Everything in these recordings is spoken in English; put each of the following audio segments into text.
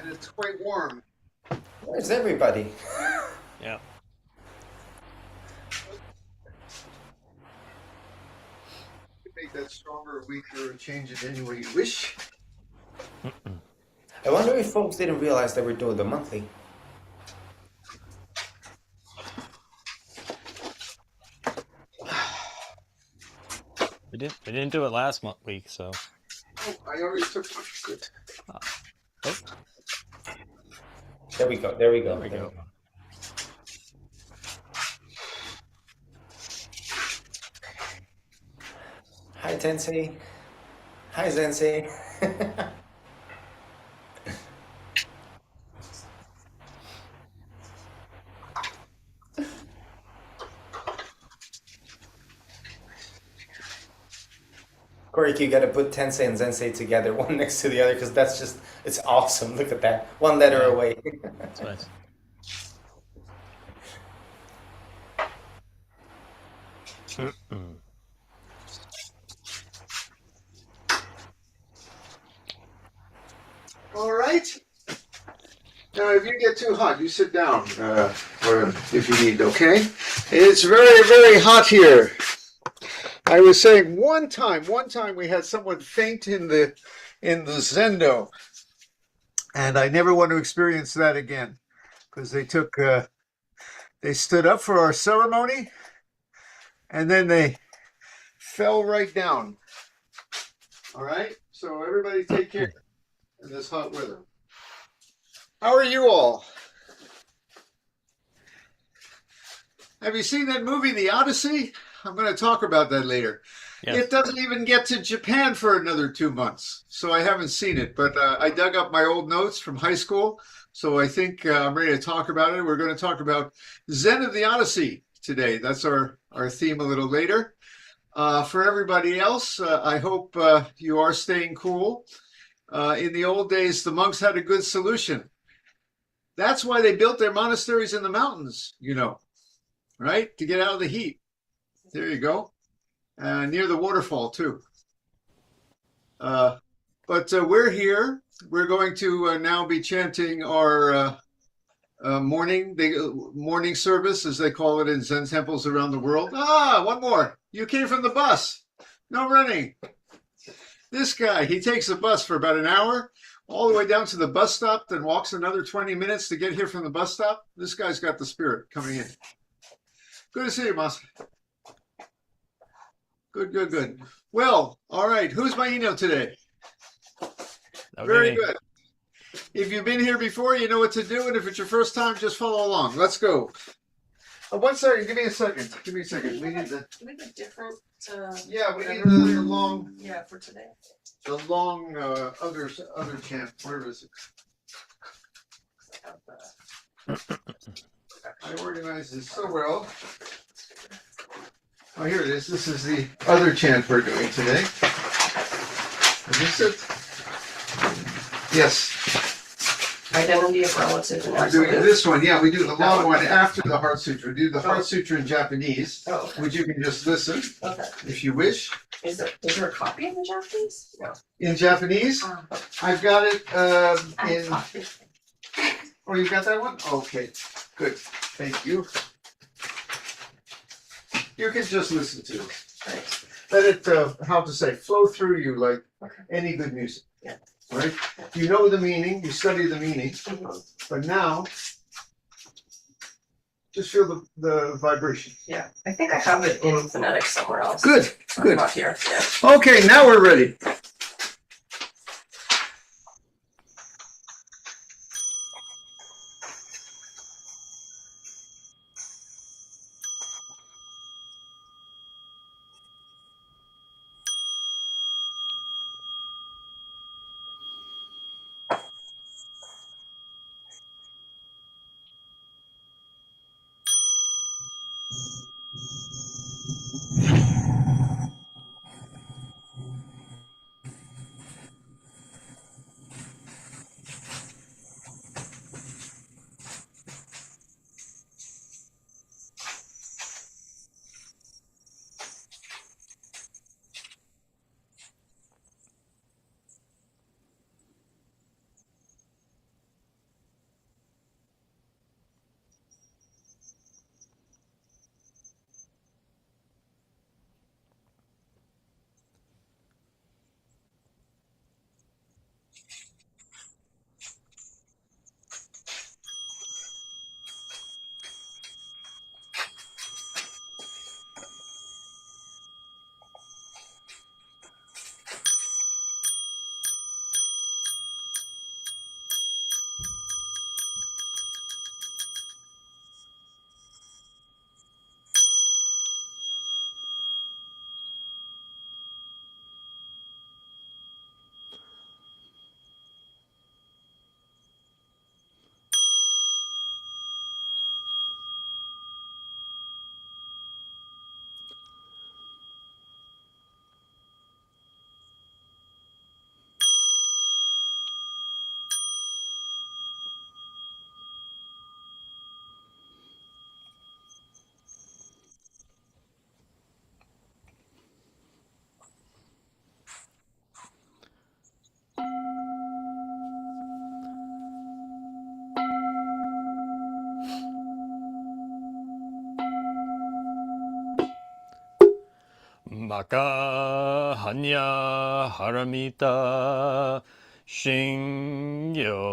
and it's quite warm. Where's everybody? Yeah. You can make that stronger or weaker or change it any way you wish. I wonder if folks didn't realize that we're doing the monthly. We didn't do it last week, so. Oh, I already took one. Good. Oh. There we go. There we go. There we go. Hi, Tensei. Hi, Zensei. Corey, you got to put Tensei and Zensei together, one next to the other, because that's just, it's awesome. Look at that. One letter away. That's nice. All right. Now, if you get too hot, you sit down, or if you need, okay? It's very, very hot here. I was saying one time we had someone faint in the Zendo, and I never want to experience that again, because they stood up for our ceremony, and then they fell right down. All right, so everybody take care in this hot weather. How are you all? Have you seen that movie, The Odyssey? I'm going to talk about that later. Yes. It doesn't even get to Japan for another 2 months, so I haven't seen it. But I dug up my old notes from high school, so I think I'm ready to talk about it. We're going to talk about Zen of the Odyssey today. That's our theme a little later. For everybody else, I hope you are staying cool. In the old days, the monks had a good solution. That's why they built their monasteries in the mountains, you know, right? To get out of the heat. There you go. Near the waterfall, too. But we're here. We're going to now be chanting our morning service, as they call it in Zen temples around the world. Ah, one more. You came from the bus. No running. This guy, he takes the bus for about an hour, all the way down to the bus stop, then walks another 20 minutes to get here from the bus stop. This guy's got the spirit coming in. Good to see you, Mas. Good. Well, all right. Who's my Eno today? Very good. If you've been here before, you know what to do. And if it's your first time, just follow along. Let's go. One second. Give me a second. We need the... Do we have a different... yeah, we need the long... Yeah, for today. The long other chant. Where is it? I organized this so well. Oh, here it is. This is the other chant we're doing today. Is this it? Yes. Identity of relative and We're doing absolute. this one. Yeah, we do the long one after the Heart Sutra. We do the Heart Sutra in Japanese, which you can just listen if you wish. Is there a copy in the Japanese? No. In Japanese, I've got it in... Oh, you got that one? Okay, good. Thank you. You can just listen to it. Right. Let it, how to say, flow through you like any good music. Yeah. Right? You know the meaning, you study the meaning, but now, just feel the vibration. Yeah. I think I have it in phonetics somewhere else. Good. Not here. Yeah. Okay, now we're ready. Maka hanya haramita shingyo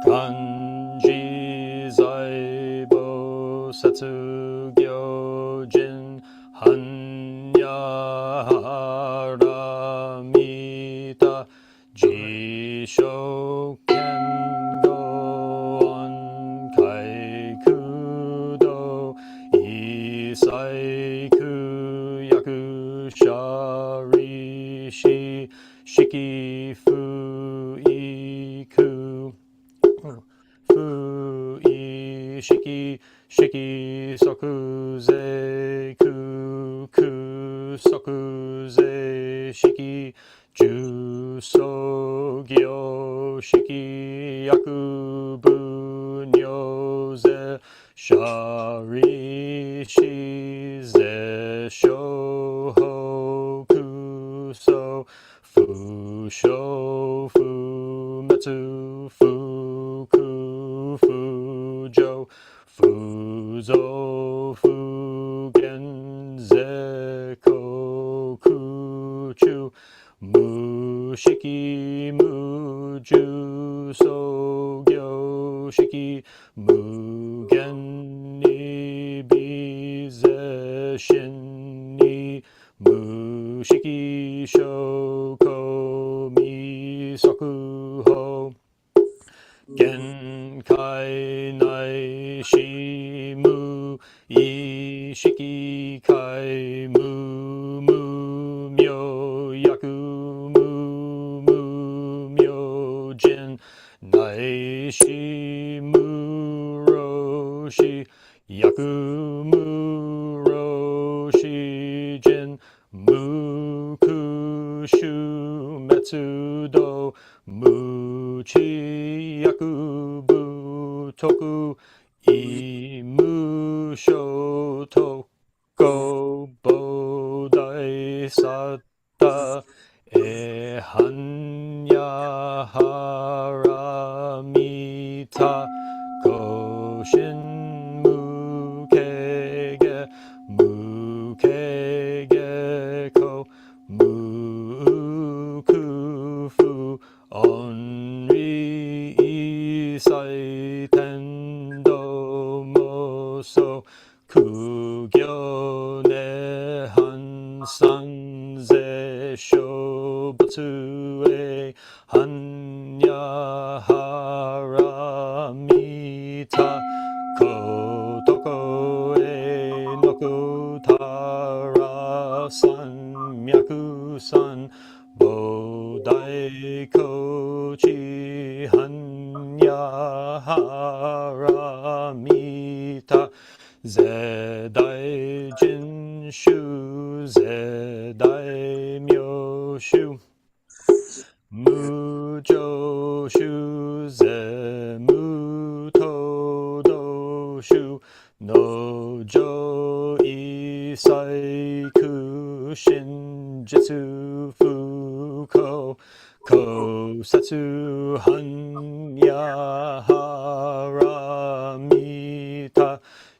kanji zaibo setsu gyojin hanya haramita jisho kengo on kaikudo Isaiku yaku sharishi shiki fuiku fui shiki sokuze kuku sokuze shiki jusogyo shiki yakubu nyoze sharishi ze shohoku so fusho fumetsu fuku fujo fuzo fugen zekokuchu mushiki muju sogyo shiki mugen nibize shinni mushiki shoko misokuho genkai nai shimu ishiki kai mu myo yaku mu myo jin nai shimu roshi yaku mu roshi jin mukushu metsudo muchi yakubu toku imu shotoko bodai satta ehanya haramita goshin mukege ko mukufu onri isai tendo moso kugyo ne hansan ze shobutsu e hanya haramita kotoko e noku tara san myaku san bodai kochi hanya haramita zedai jinshu zedai myoshu mujo shu ze mutodoshu nojo isai kushin jitsu fuko kosetsu hanya haramita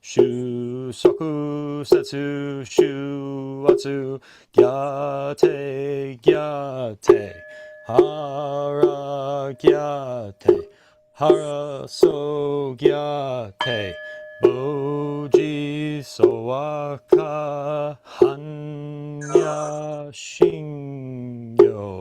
Shu soku setsu shu atsu gyate gyate hara gyate hara so gyate boji soaka hanya shingyo.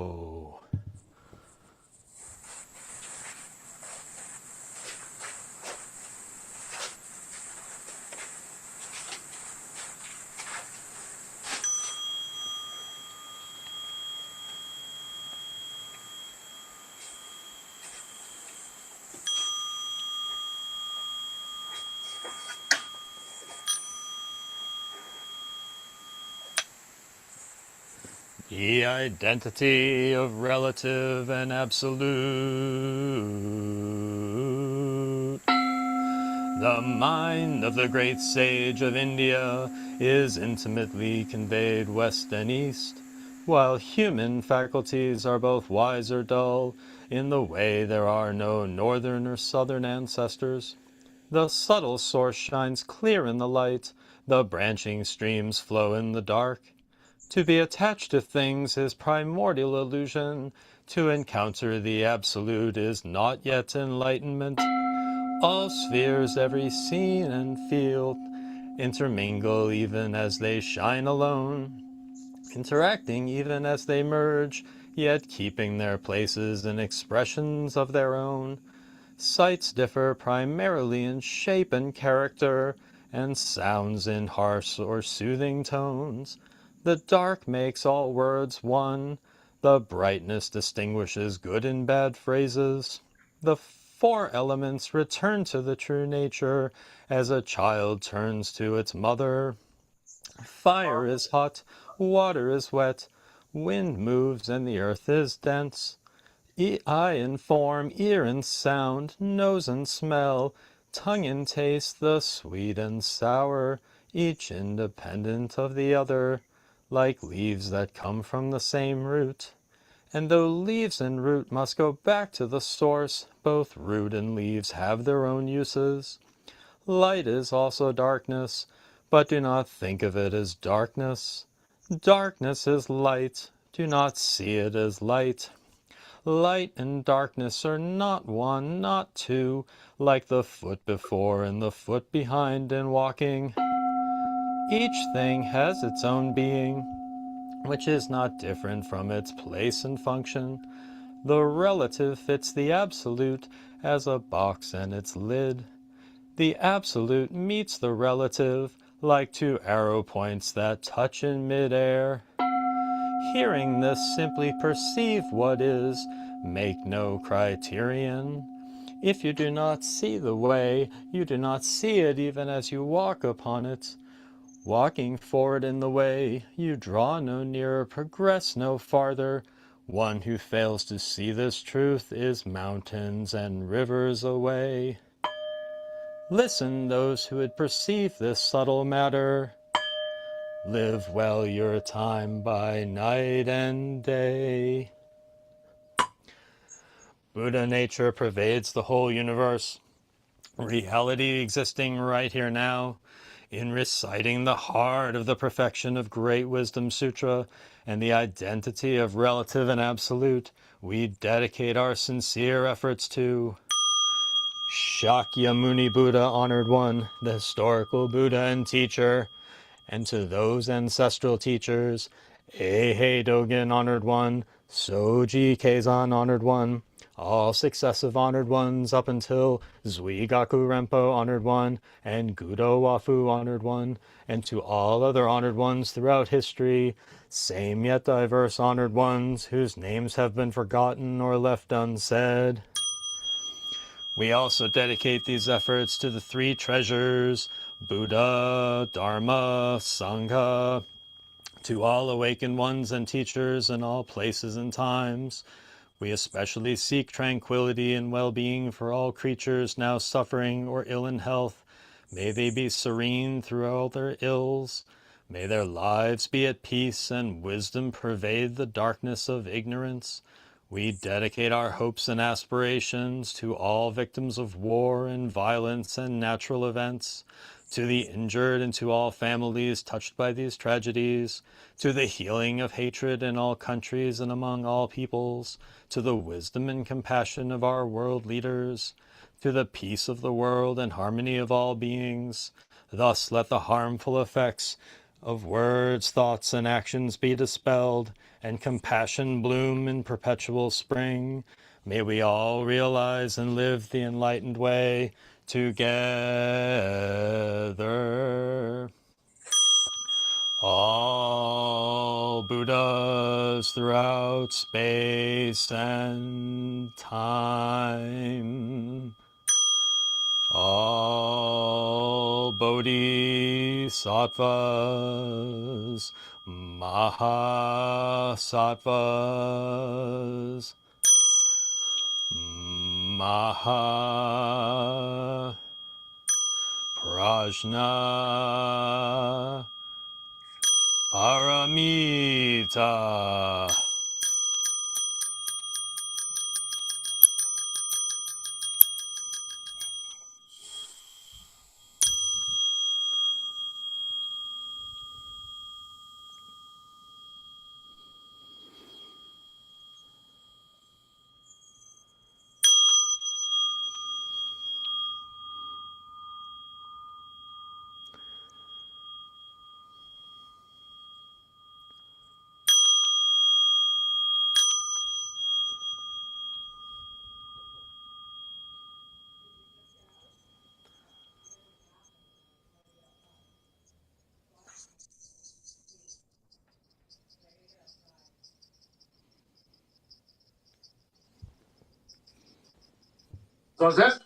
The identity of relative and absolute. The mind of the great sage of India is intimately conveyed west and east, while human faculties are both wise or dull. In the way there are no northern or southern ancestors. The subtle source shines clear in the light, the branching streams flow in the dark. To be attached to things is primordial illusion. To encounter the absolute is not yet enlightenment. All spheres, every scene and field, intermingle even as they shine alone, interacting even as they merge, yet keeping their places in expressions of their own. Sights differ primarily in shape and character, and sounds in harsh or soothing tones. The dark makes all words one. The brightness distinguishes good and bad phrases. The four elements return to the true nature as a child turns to its mother. Fire is hot, water is wet, wind moves and the earth is dense. Eye and form, ear and sound, nose and smell, tongue and taste, the sweet and sour, each independent of the other, like leaves that come from the same root. And though leaves and root must go back to the source, both root and leaves have their own uses. Light is also darkness, but do not think of it as darkness. Darkness is light, do not see it as light. Light and darkness are not one, not two, like the foot before and the foot behind in walking. Each thing has its own being, which is not different from its place and function. The relative fits the absolute as a box and its lid. The absolute meets the relative like two arrow points that touch in midair. Hearing this, simply perceive what is, make no criterion. If you do not see the way, you do not see it even as you walk upon it. Walking forward in the way, you draw no nearer, progress no farther. One who fails to see this truth is mountains and rivers away. Listen, those who would perceive this subtle matter. Live well your time by night and day. Buddha nature pervades the whole universe. Reality existing right here now. In reciting the heart of the perfection of Great Wisdom Sutra and the identity of relative and absolute, we dedicate our sincere efforts to Shakyamuni Buddha, Honored One, the historical Buddha and teacher, and to those ancestral teachers, Eihei Dogen, Honored One, Soji Keizan, Honored One, all successive Honored Ones up until Zuigaku Rempo, Honored One, and Gudo Wafu, Honored One, and to all other Honored Ones throughout history, same yet diverse Honored Ones whose names have been forgotten or left unsaid. We also dedicate these efforts to the three treasures, Buddha, Dharma, Sangha, to all awakened ones and teachers in all places and times. We especially seek tranquility and well-being for all creatures now suffering or ill in health. May they be serene through all their ills. May their lives be at peace and wisdom pervade the darkness of ignorance. We dedicate our hopes and aspirations to all victims of war and violence and natural events, to the injured and to all families touched by these tragedies, to the healing of hatred in all countries and among all peoples, to the wisdom and compassion of our world leaders, to the peace of the world and harmony of all beings. Thus let the harmful effects of words, thoughts, and actions be dispelled, and compassion bloom in perpetual spring. May we all realize and live the enlightened way together. All Buddhas throughout space and time. All Bodhisattvas, Mahasattvas, Maha Prajna Paramita. Zazen?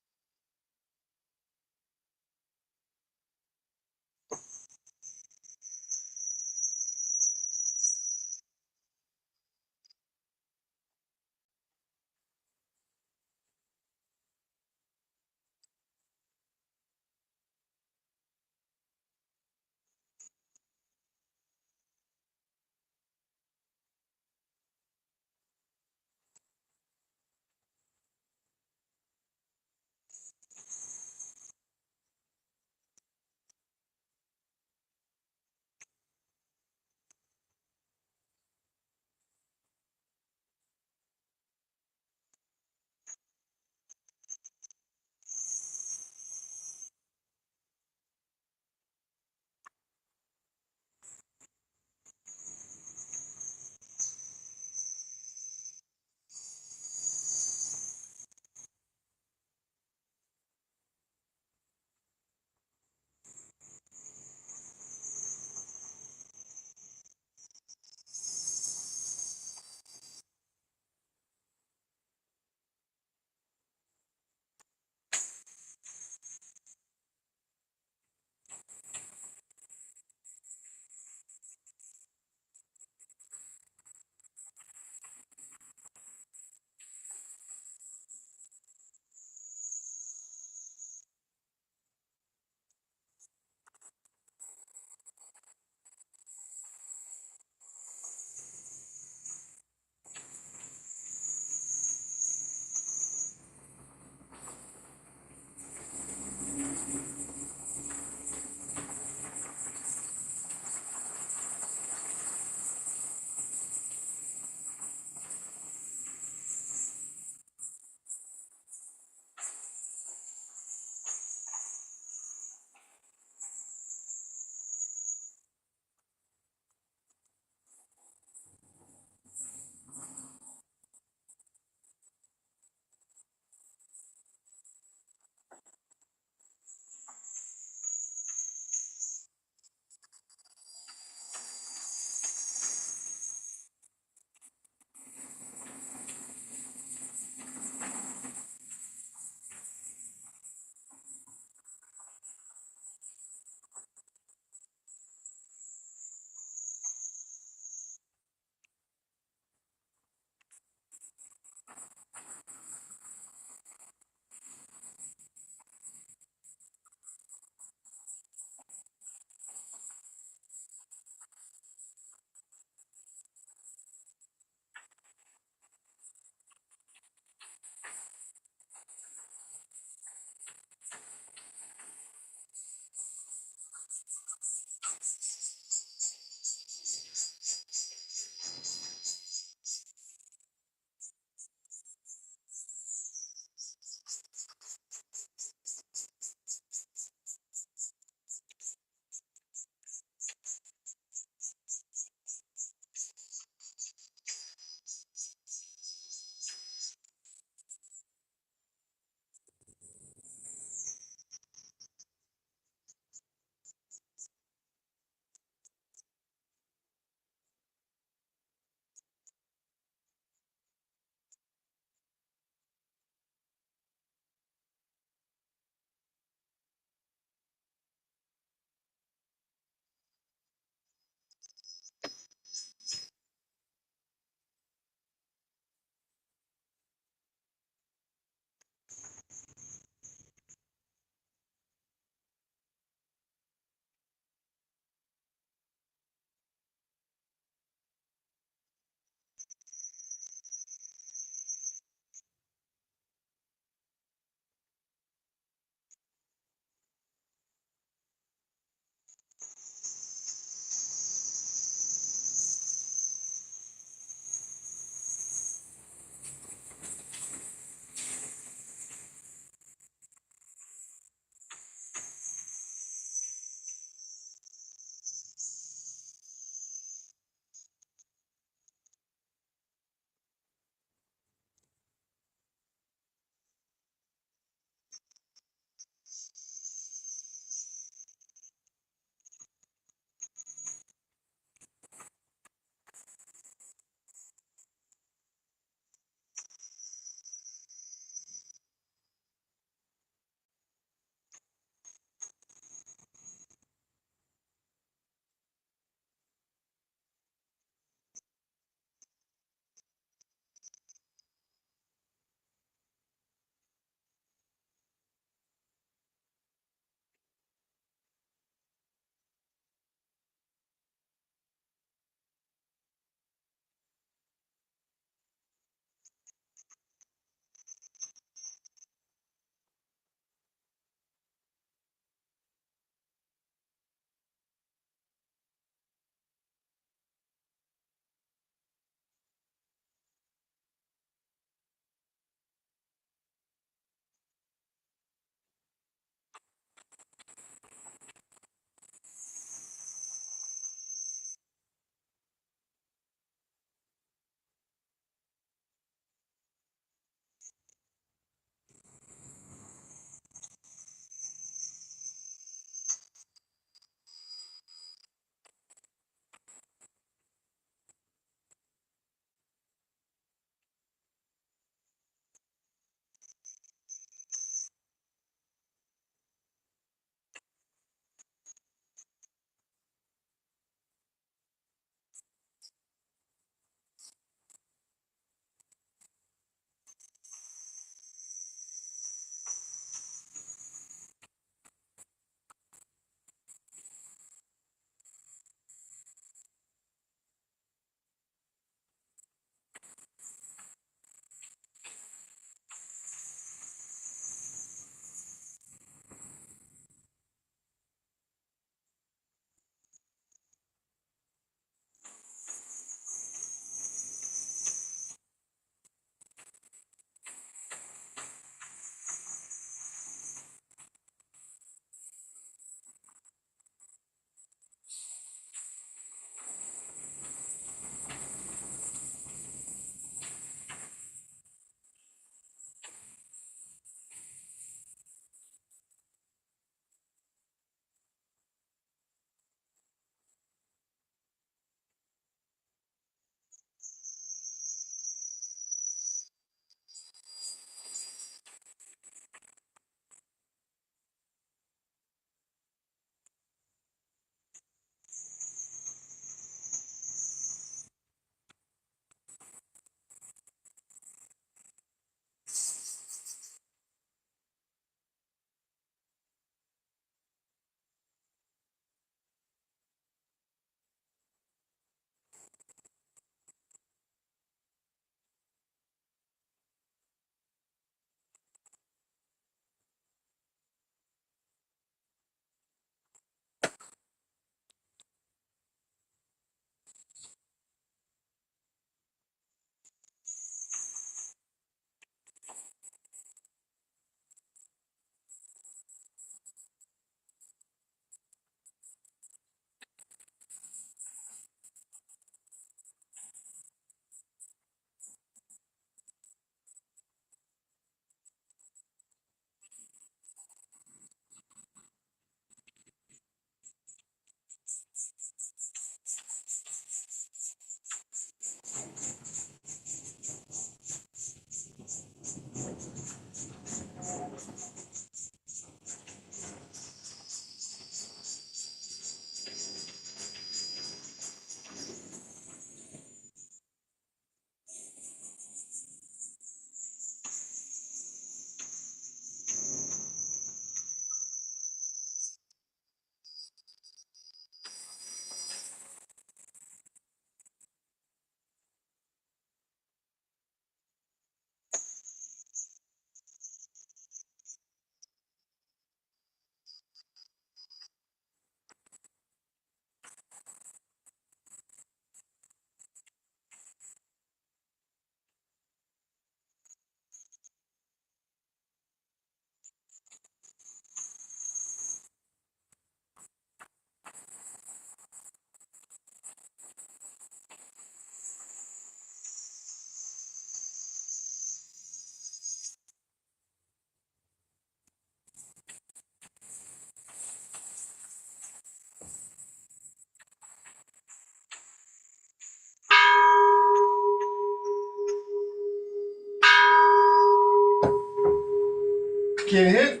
Kinhin.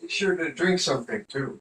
Be sure to drink something too.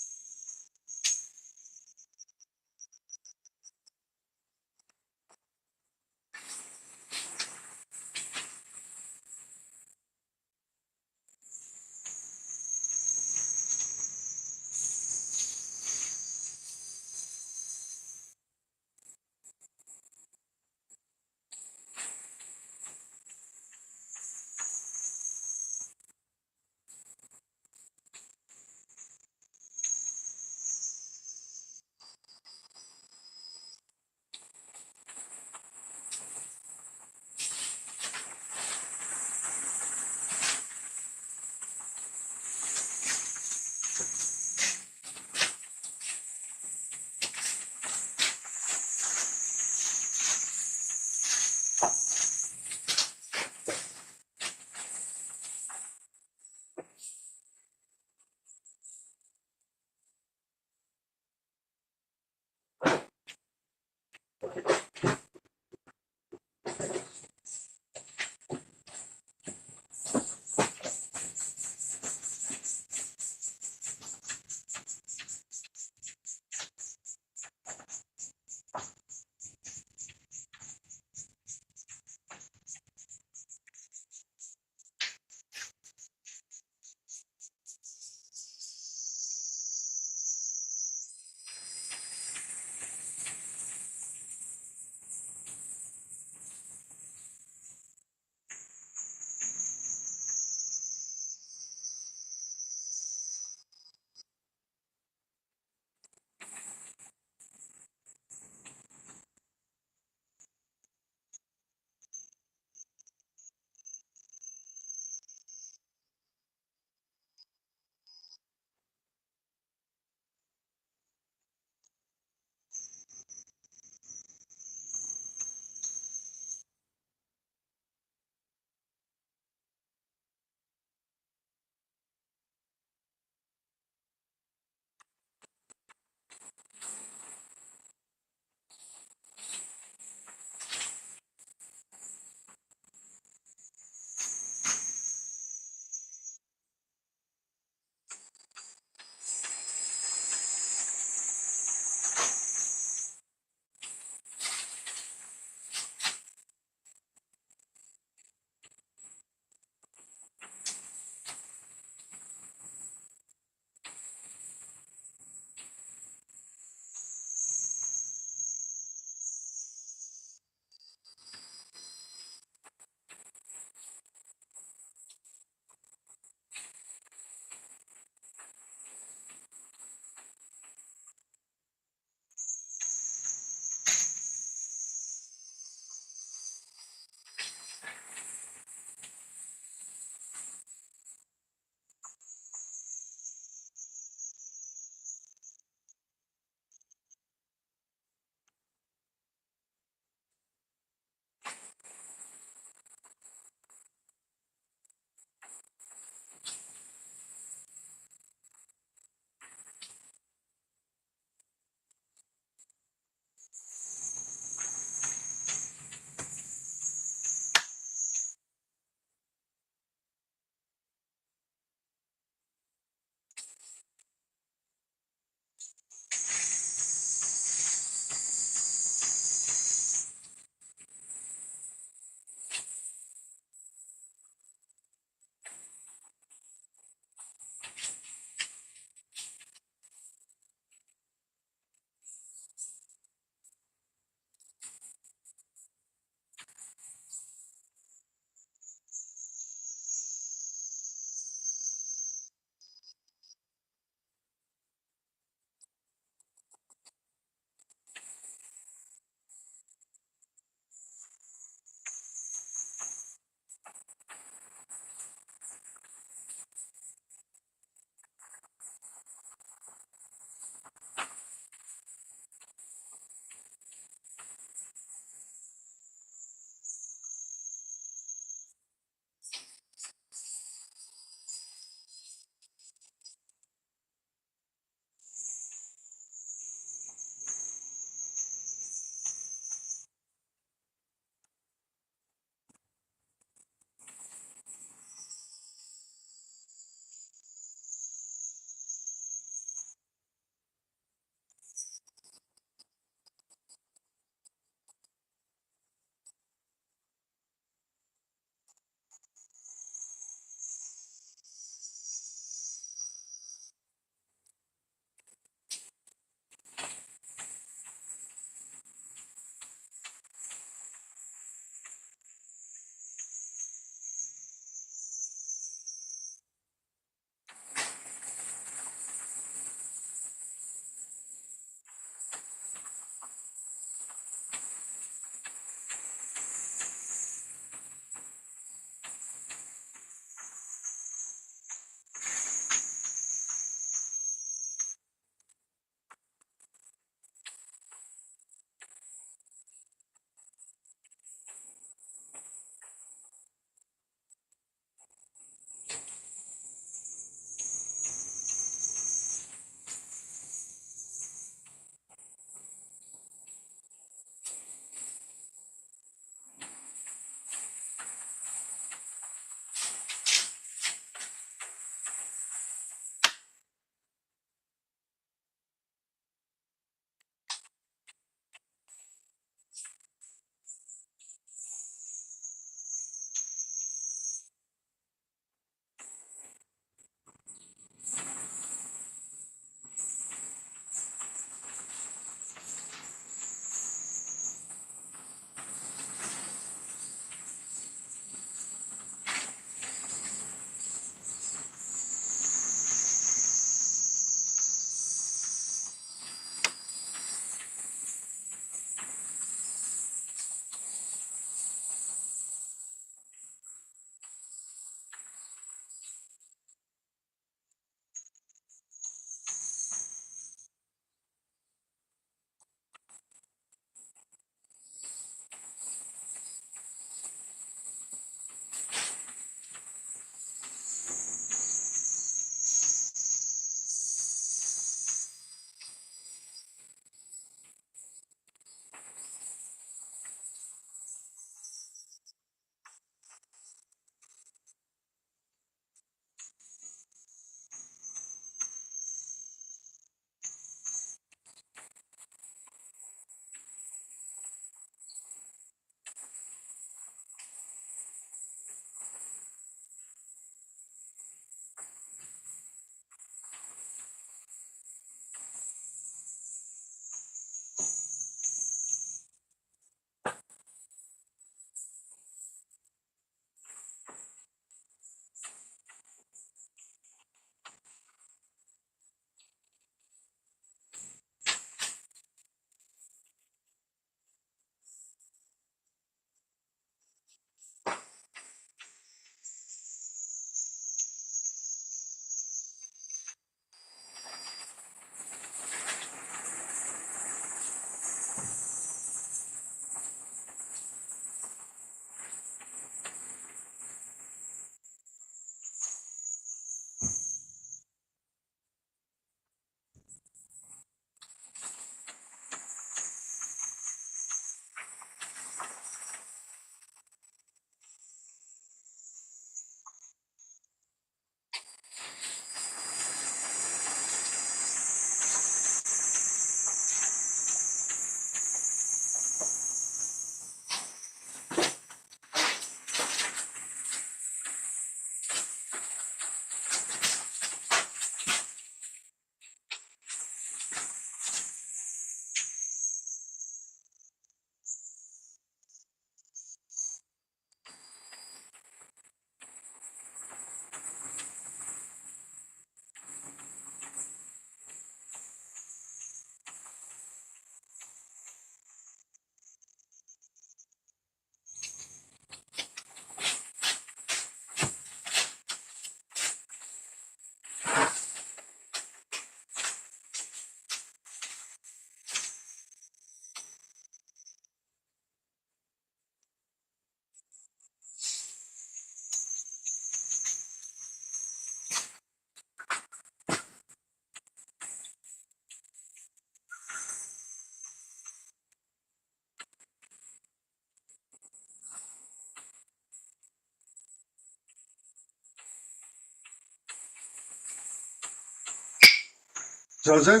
Zazen?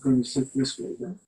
Going to sit this way, then.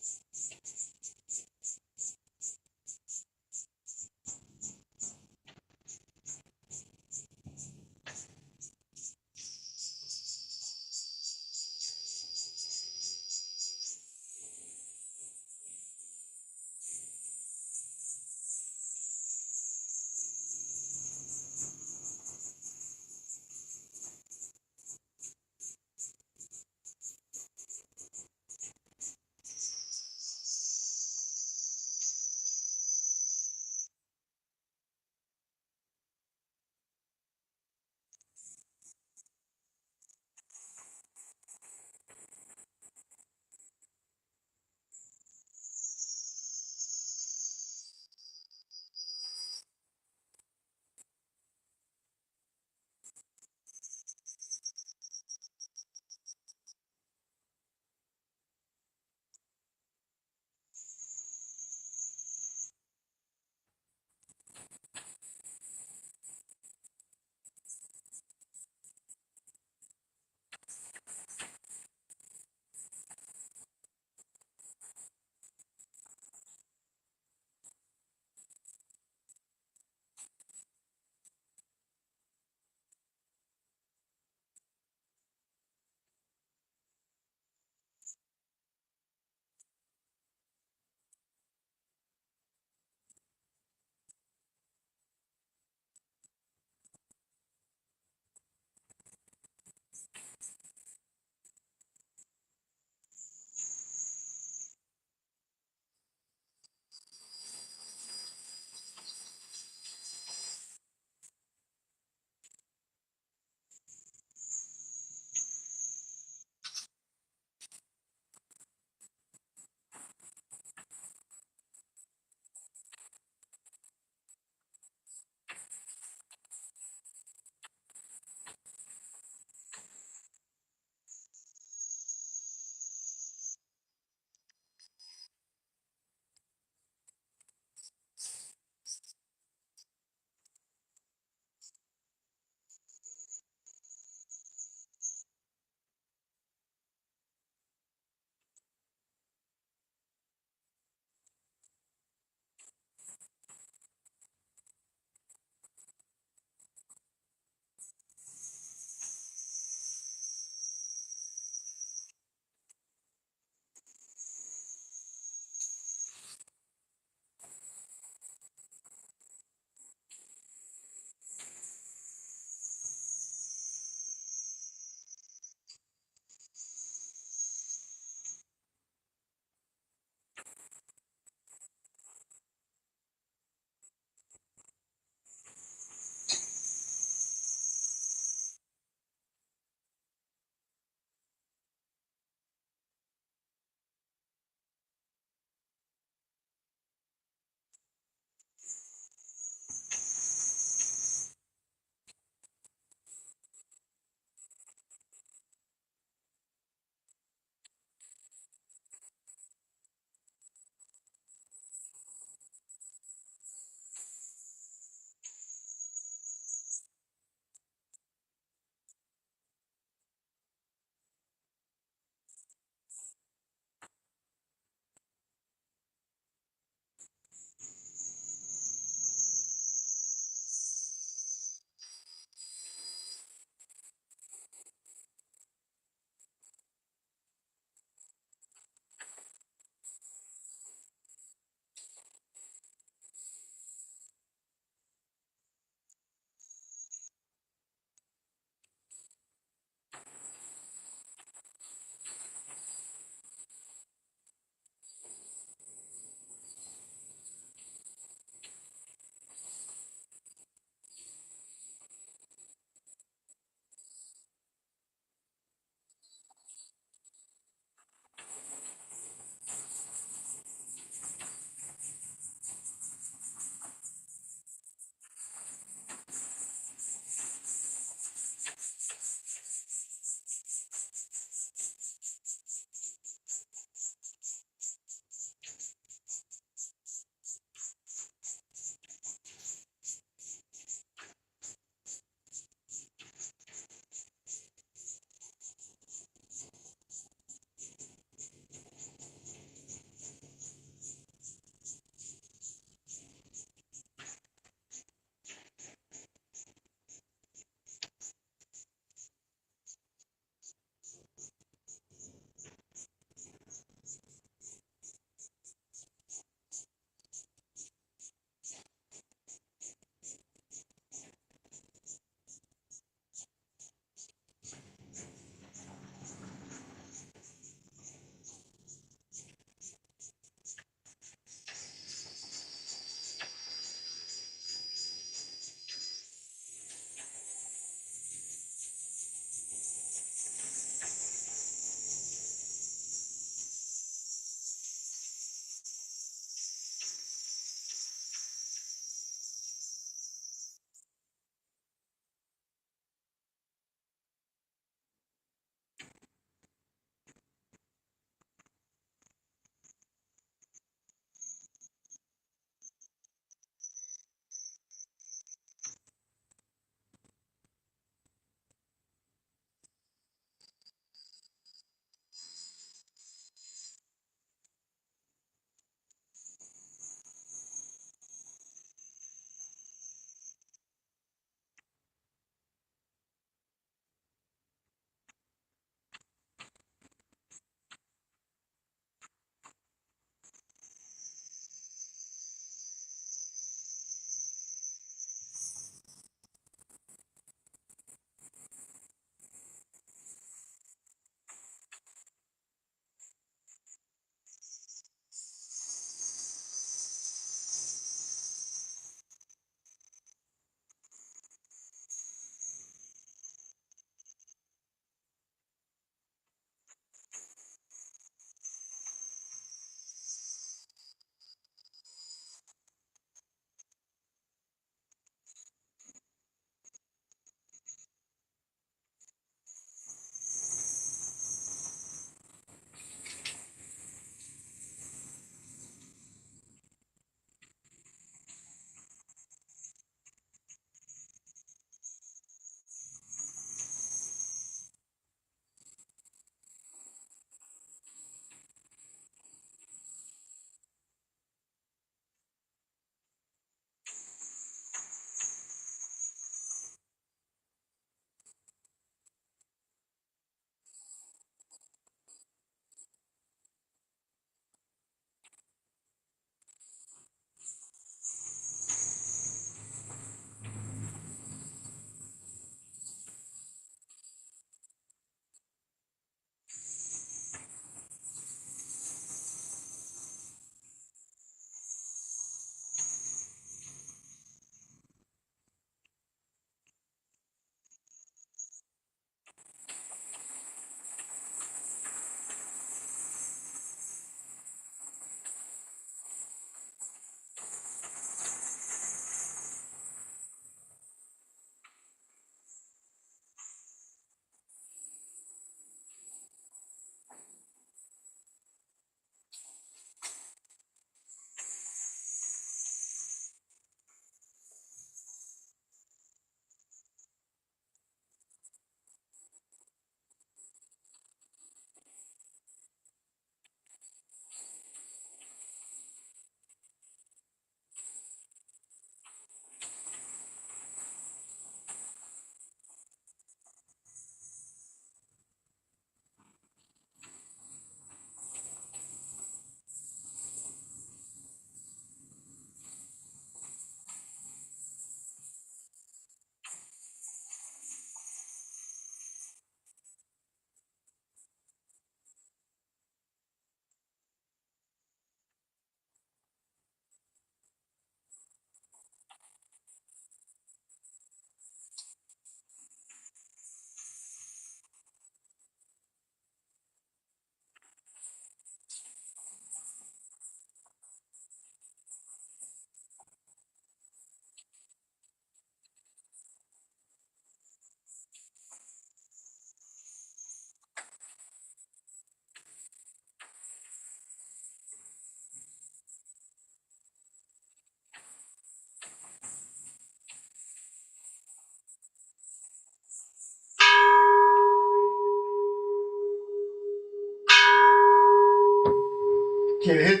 Kinhin.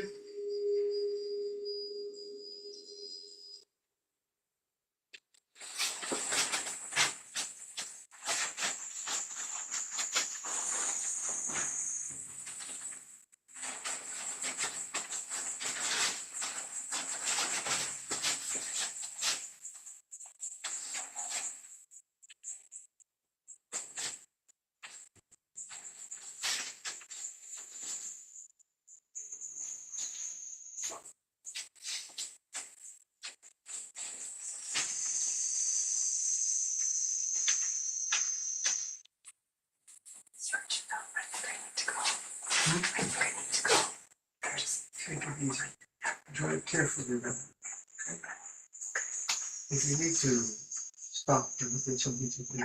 Search. No, I think I need to go. I think I need to go. There's. Take it easy. Drive carefully then. If you need to stop, then there's something to do.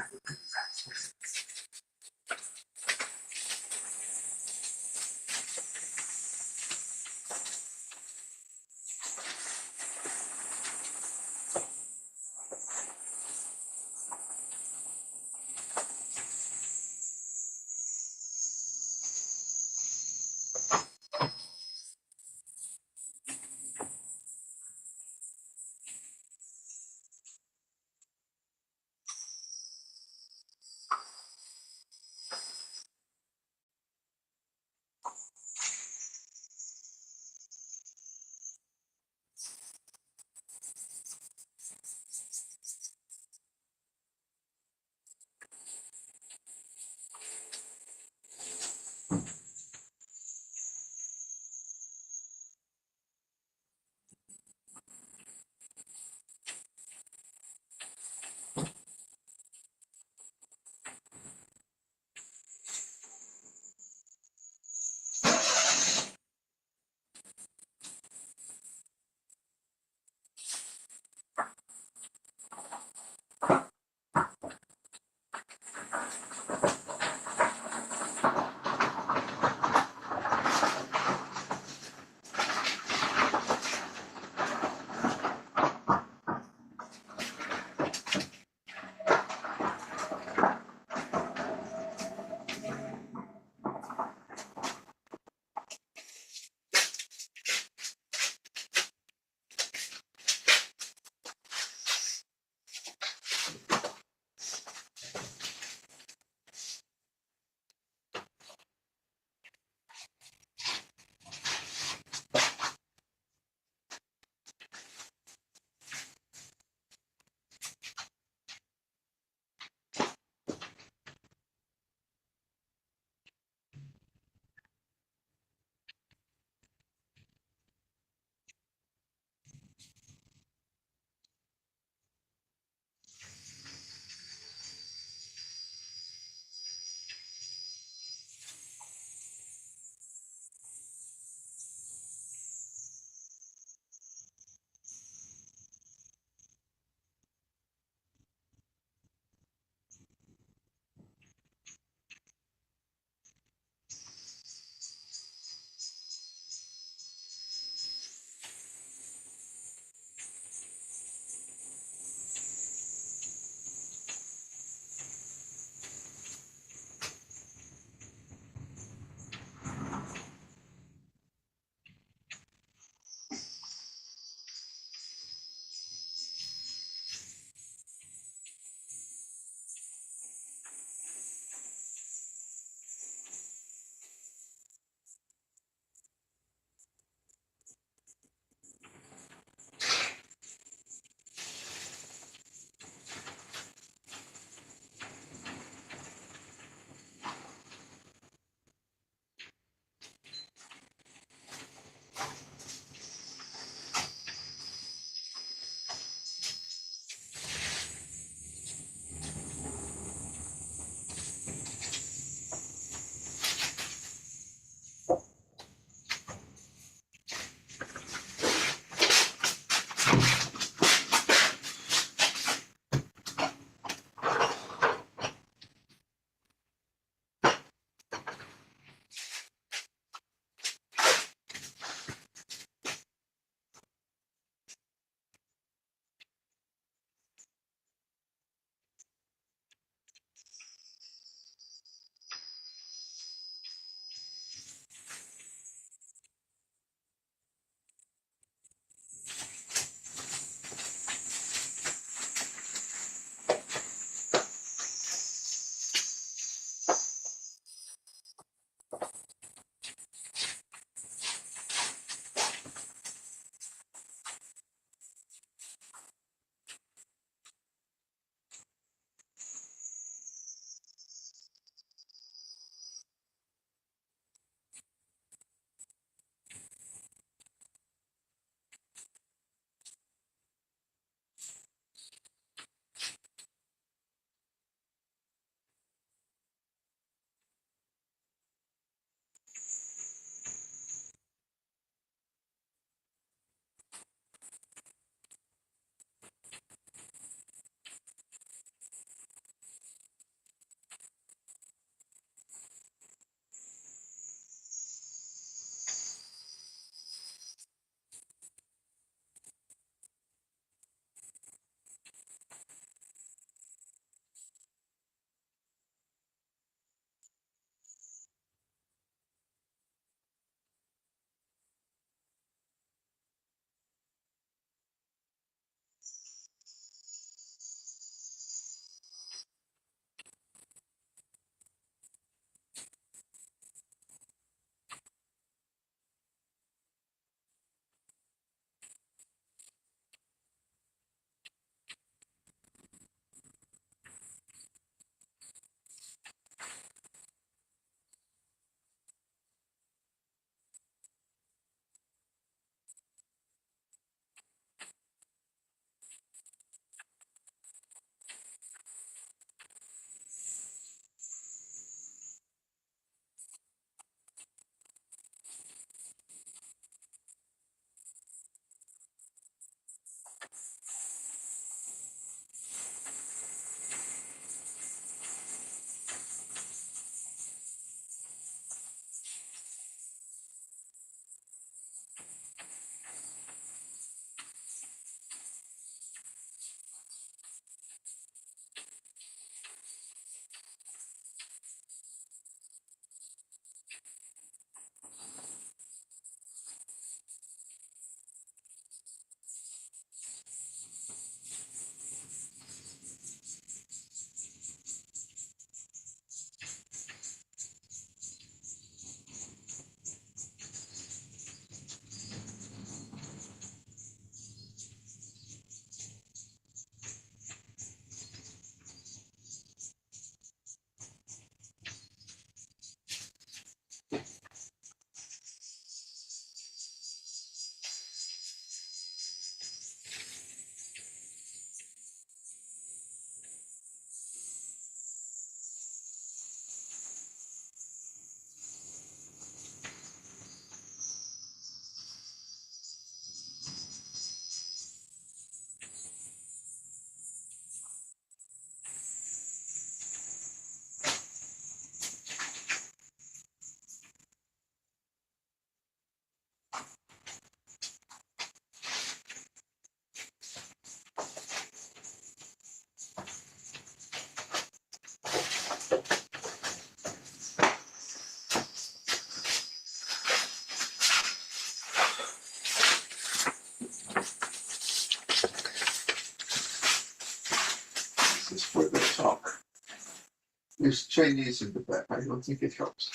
There's Chinese in the back. I don't think it helps.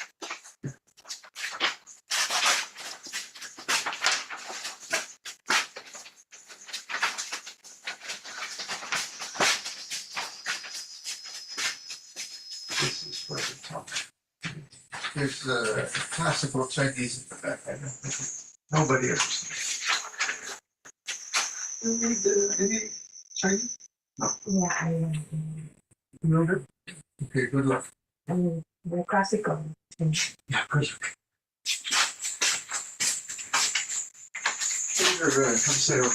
This is where the top. There's classical Chinese in the back. I don't think nobody understands. You read any Chinese? No. Yeah, I No. Okay, good luck. the classical. Yeah, good luck. Come sit over.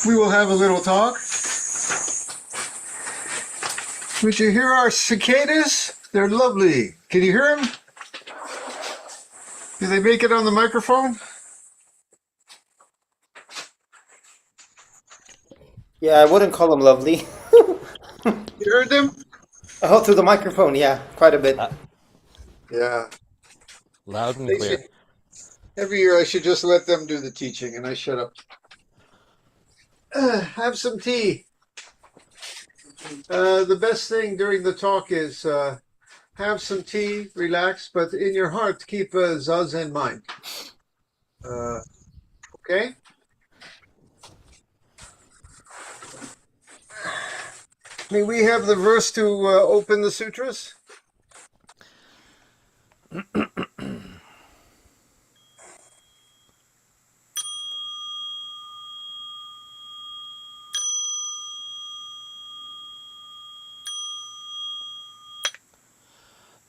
We will have a little talk. Would you hear our cicadas? They're lovely. Can you hear them? Do they make it on the microphone? Yeah, I wouldn't call them lovely. You heard them? Oh, through the microphone, yeah, quite a bit. Yeah. Loud and They clear. should, every year I should just let them do the teaching and I shut up. Have some tea. The best thing during the talk is have some tea, relax, but in your heart keep a Zazen mind. Okay? May we have the verse to open the sutras?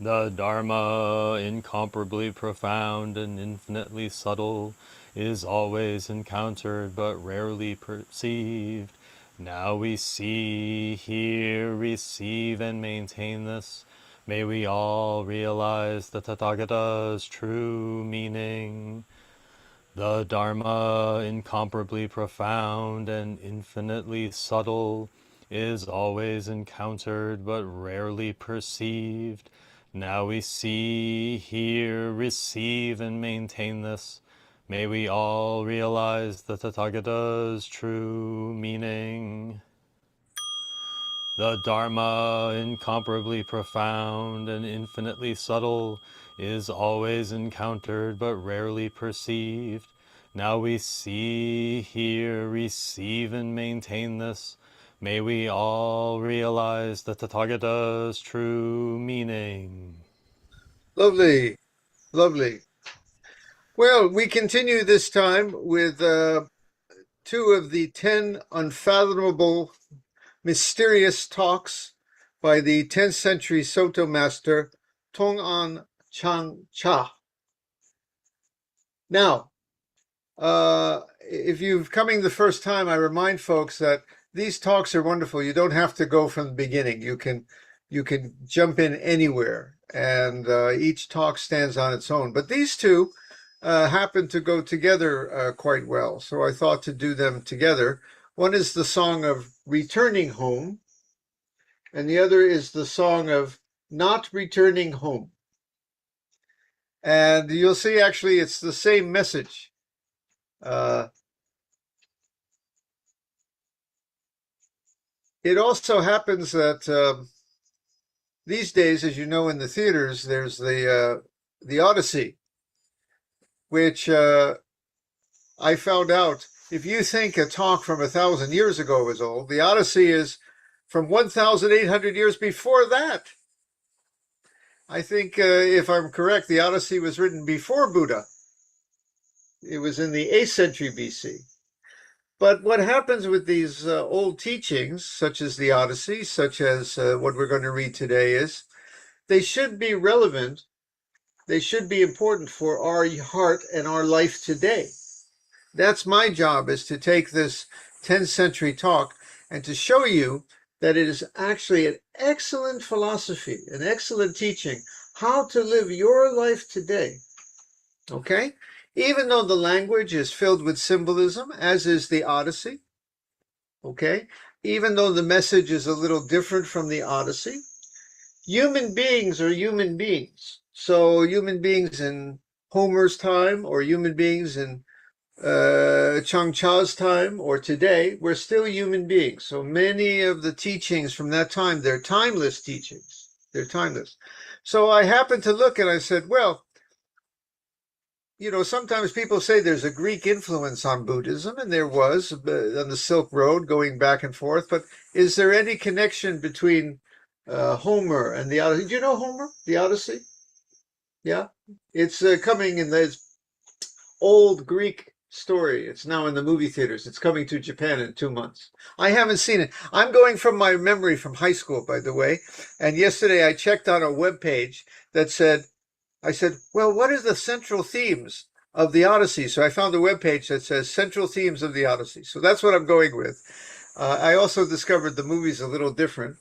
The Dharma, incomparably profound and infinitely subtle, is always encountered but rarely perceived. Now we see, hear, receive, and maintain this. May we all realize the Tathagata's true meaning. The Dharma, incomparably profound and infinitely subtle, is always encountered but rarely perceived. Now we see, hear, receive, and maintain this. May we all realize the Tathagata's true meaning. The Dharma, incomparably profound and infinitely subtle, is always encountered but rarely perceived. Now we see, hear, receive, and maintain this. May we all realize the Tathagata's true meaning. Lovely, lovely. Well, we continue this time with 2 of the 10 unfathomable, mysterious talks by the 10th century Soto master Tong'an Chang Cha. Now, if you're coming the first time, I remind folks that these talks are wonderful. You don't have to go from the beginning. You can jump in anywhere. and each talk stands on its own. But these two happen to go together quite well, so I thought to do them together. One is the song of returning home, and the other is the song of not returning home. And you'll see actually it's the same message. It also happens that these days, as you know, in the theaters, there's the Odyssey, which I found out, if you think a talk from 1,000 years ago was old, the Odyssey is from 1,800 years before that. I think, if I'm correct, the Odyssey was written before Buddha. It was in the 8th century BC. But what happens with these old teachings, such as the Odyssey, such as what we're going to read today, is they should be relevant. They should be important for our heart and our life today. That's my job, is to take this 10th century talk and to show you that it is actually an excellent philosophy, an excellent teaching, how to live your life today. Okay? Even though the language is filled with symbolism, as is the Odyssey, okay? Even though the message is a little different from the Odyssey, human beings are human beings. So human beings in Homer's time, or human beings in Changcha's time, or today, we're still human beings. So many of the teachings from that time, they're timeless teachings. They're timeless. So I happened to look and I said, well, you know, sometimes people say there's a Greek influence on Buddhism, and there was on the Silk Road going back and forth, but is there any connection between Homer and the Odyssey? Do you know Homer, the Odyssey? Yeah? It's coming in this old Greek story. It's now in the movie theaters. It's coming to Japan in 2 months. I haven't seen it. I'm going from my memory from high school, by the way, and yesterday I checked on a web page that said, I said, well, what are the central themes of the Odyssey? So I found a webpage that says central themes of the Odyssey. So that's what I'm going with. I also discovered the movie's a little different,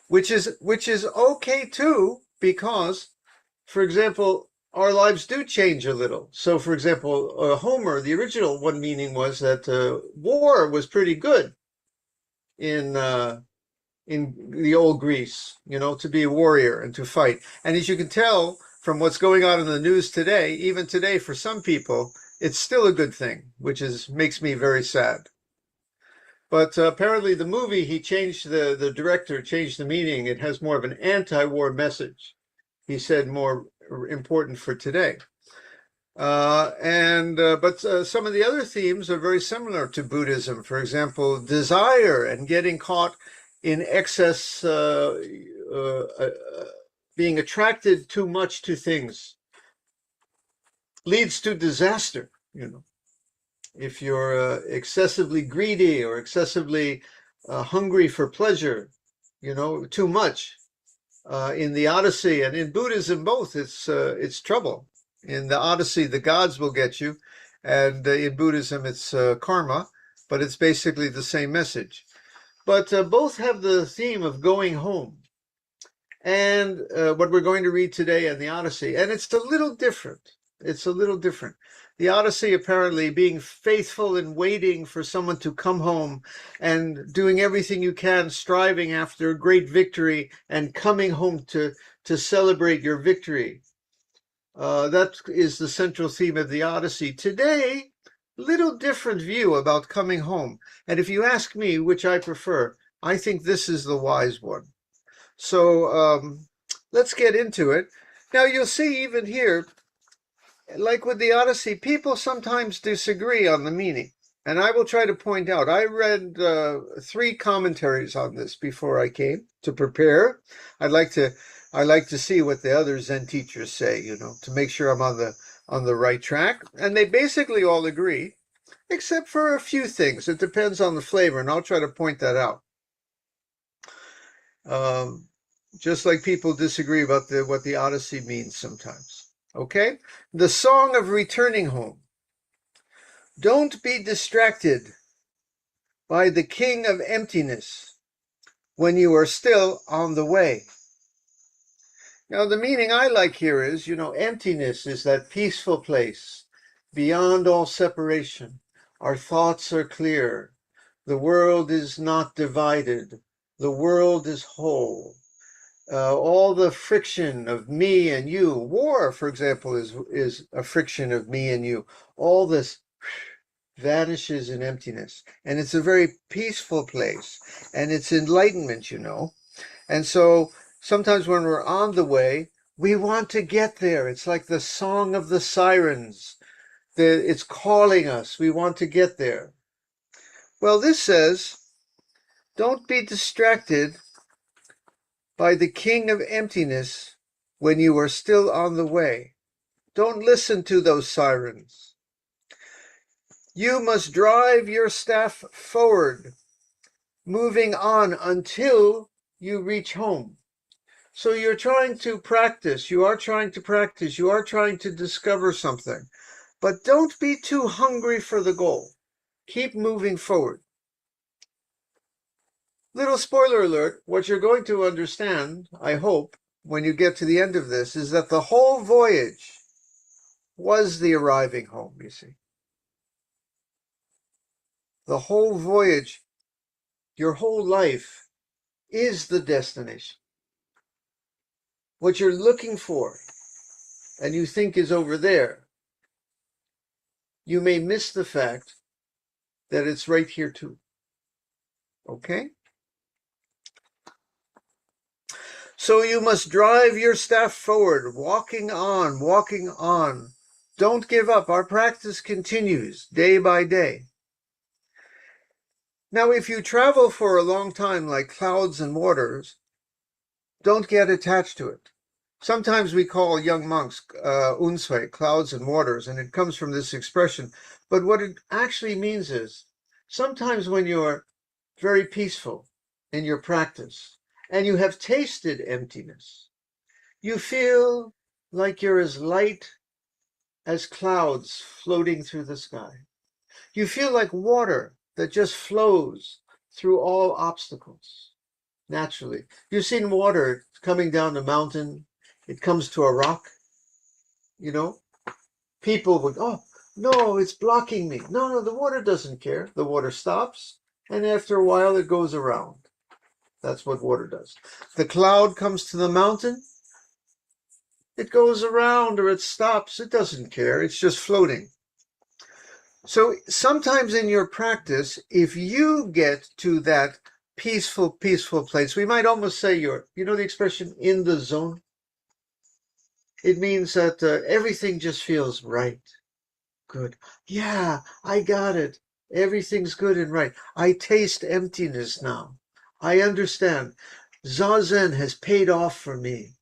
which is okay too, because, for example, our lives do change a little. So, for example, Homer, the original one meaning was that war was pretty good in the old Greece, you know, to be a warrior and to fight. And as you can tell from what's going on in the news today, even today for some people, it's still a good thing, which makes me very sad. But apparently the movie, he changed, the director changed the meaning. It has more of an anti-war message. He said more important for today. But some of the other themes are very similar to Buddhism. For example, desire and getting caught in excess, being attracted too much to things leads to disaster. You know, if you're excessively greedy or excessively hungry for pleasure, you know, too much. In the Odyssey and in Buddhism, both, it's trouble. In the Odyssey, the gods will get you, and in Buddhism, it's karma, but it's basically the same message. But both have the theme of going home, and what we're going to read today in the Odyssey, and it's a little different. It's a little different. The Odyssey apparently being faithful and waiting for someone to come home and doing everything you can, striving after a great victory and coming home to celebrate your victory. That is the central theme of the Odyssey. Today, little different view about coming home. And if you ask me which I prefer, I think this is the wise one. So let's get into it. Now you'll see even here, like with the Odyssey, people sometimes disagree on the meaning. And I will try to point out, I read 3 commentaries on this before I came to prepare. I like to see what the other Zen teachers say, you know, to make sure I'm on the right track. And they basically all agree, except for a few things. It depends on the flavor, and I'll try to point that out. Just like people disagree about what the Odyssey means sometimes. Okay? The song of returning home. Don't be distracted by the king of emptiness when you are still on the way. Now, the meaning I like here is, emptiness is that peaceful place beyond all separation. Our thoughts are clear. The world is not divided. The world is whole. All the friction of me and you, war, for example, is a friction of me and you. All this vanishes in emptiness. And it's a very peaceful place. And it's enlightenment. And so sometimes when we're on the way, we want to get there. It's like the song of the sirens. It's calling us. We want to get there. Well, this says, don't be distracted by the king of emptiness when you are still on the way. Don't listen to those sirens. You must drive your staff forward, moving on until you reach home. So you're trying to practice, you are trying to discover something, but don't be too hungry for the goal. Keep moving forward. Little spoiler alert, what you're going to understand, I hope, when you get to the end of this, is that the whole voyage was the arriving home, you see. The whole voyage, your whole life, is the destination. What you're looking for and you think is over there, you may miss the fact that it's right here too. Okay? So you must drive your staff forward, walking on, walking on. Don't give up. Our practice continues day by day. Now, if you travel for a long time like clouds and waters, don't get attached to it. Sometimes we call young monks unsui, clouds and waters, and it comes from this expression. But what it actually means is sometimes when you're very peaceful in your practice and you have tasted emptiness, you feel like you're as light as clouds floating through the sky. You feel like water that just flows through all obstacles naturally. You've seen water coming down a mountain, it comes to a rock, People would, oh, no, it's blocking me. No, the water doesn't care. The water stops, and after a while it goes around. That's what water does. The cloud comes to the mountain, it goes around or it stops. It doesn't care. It's just floating. So sometimes in your practice, if you get to that peaceful place, we might almost say the expression in the zone? It means that everything just feels right. Good. Yeah, I got it. Everything's good and right. I taste emptiness now. I understand. Zazen has paid off for me.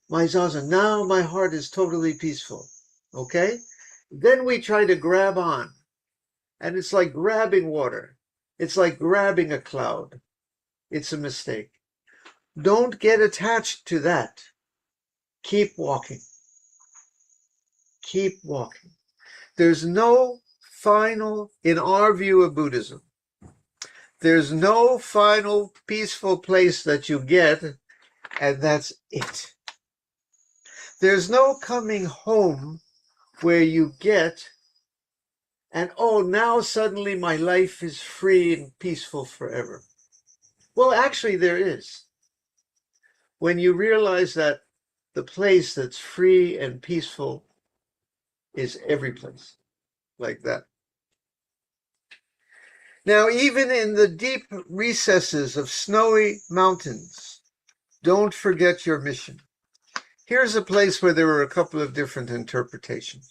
My Zazen. Now my heart is totally peaceful. Okay? Then we try to grab on. And it's like grabbing water. It's like grabbing a cloud. It's a mistake. Don't get attached to that. Keep walking. Keep walking. There's no final, in our view of Buddhism, there's no final peaceful place that you get, and that's it. There's no coming home where you get, and oh, now suddenly my life is free and peaceful forever. Well, actually, there is. When you realize that the place that's free and peaceful is every place like that. Now, even in the deep recesses of snowy mountains, don't forget your mission. Here's a place where there are a couple of different interpretations.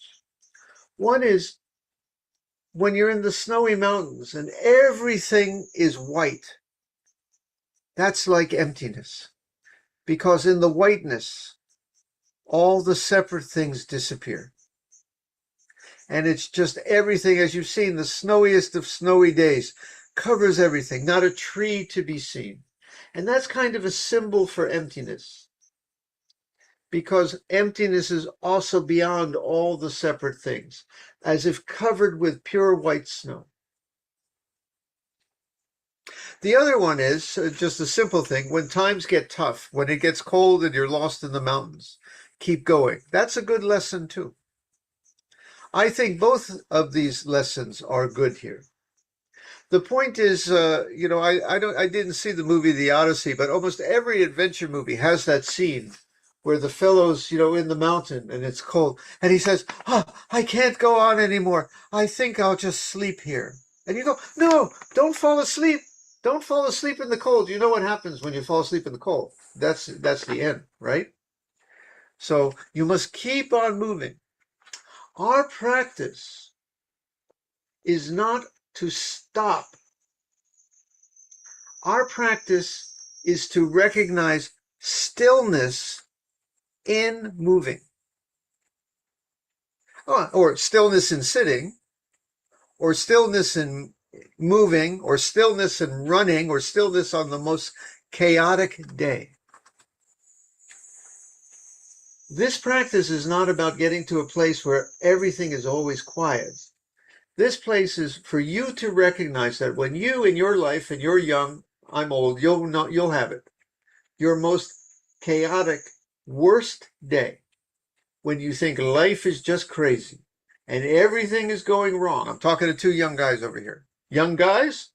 One is when you're in the snowy mountains and everything is white, that's like emptiness. Because in the whiteness, all the separate things disappear. And it's just everything, as you've seen, the snowiest of snowy days covers everything, not a tree to be seen. And that's kind of a symbol for emptiness, because emptiness is also beyond all the separate things, as if covered with pure white snow. The other one is just a simple thing. When times get tough, when it gets cold and you're lost in the mountains, keep going. That's a good lesson too. I think both of these lessons are good here. The point is, I didn't see the movie The Odyssey, but almost every adventure movie has that scene where the fellow's, in the mountain and it's cold, and he says, I can't go on anymore. I think I'll just sleep here. And you go, no, don't fall asleep. Don't fall asleep in the cold. You know what happens when you fall asleep in the cold? That's the end, right? So you must keep on moving. Our practice is not to stop. Our practice is to recognize stillness in moving. Or stillness in sitting, or stillness in moving, or stillness in running, or stillness on the most chaotic day. This practice is not about getting to a place where everything is always quiet. This place is for you to recognize that when you in your life, and you're young, I'm old, you'll have it. Your most chaotic, worst day, when you think life is just crazy and everything is going wrong. I'm talking to two young guys over here. Young guys?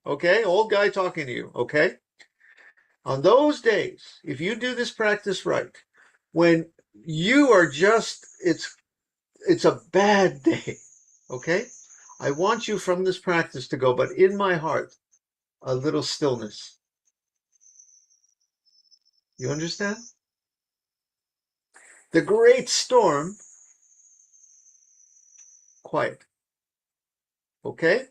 Okay, old guy talking to you, okay? On those days, if you do this practice right, when you are just, it's a bad day, okay? I want you from this practice to go, but in my heart, a little stillness. You understand? The great storm, quiet. Okay?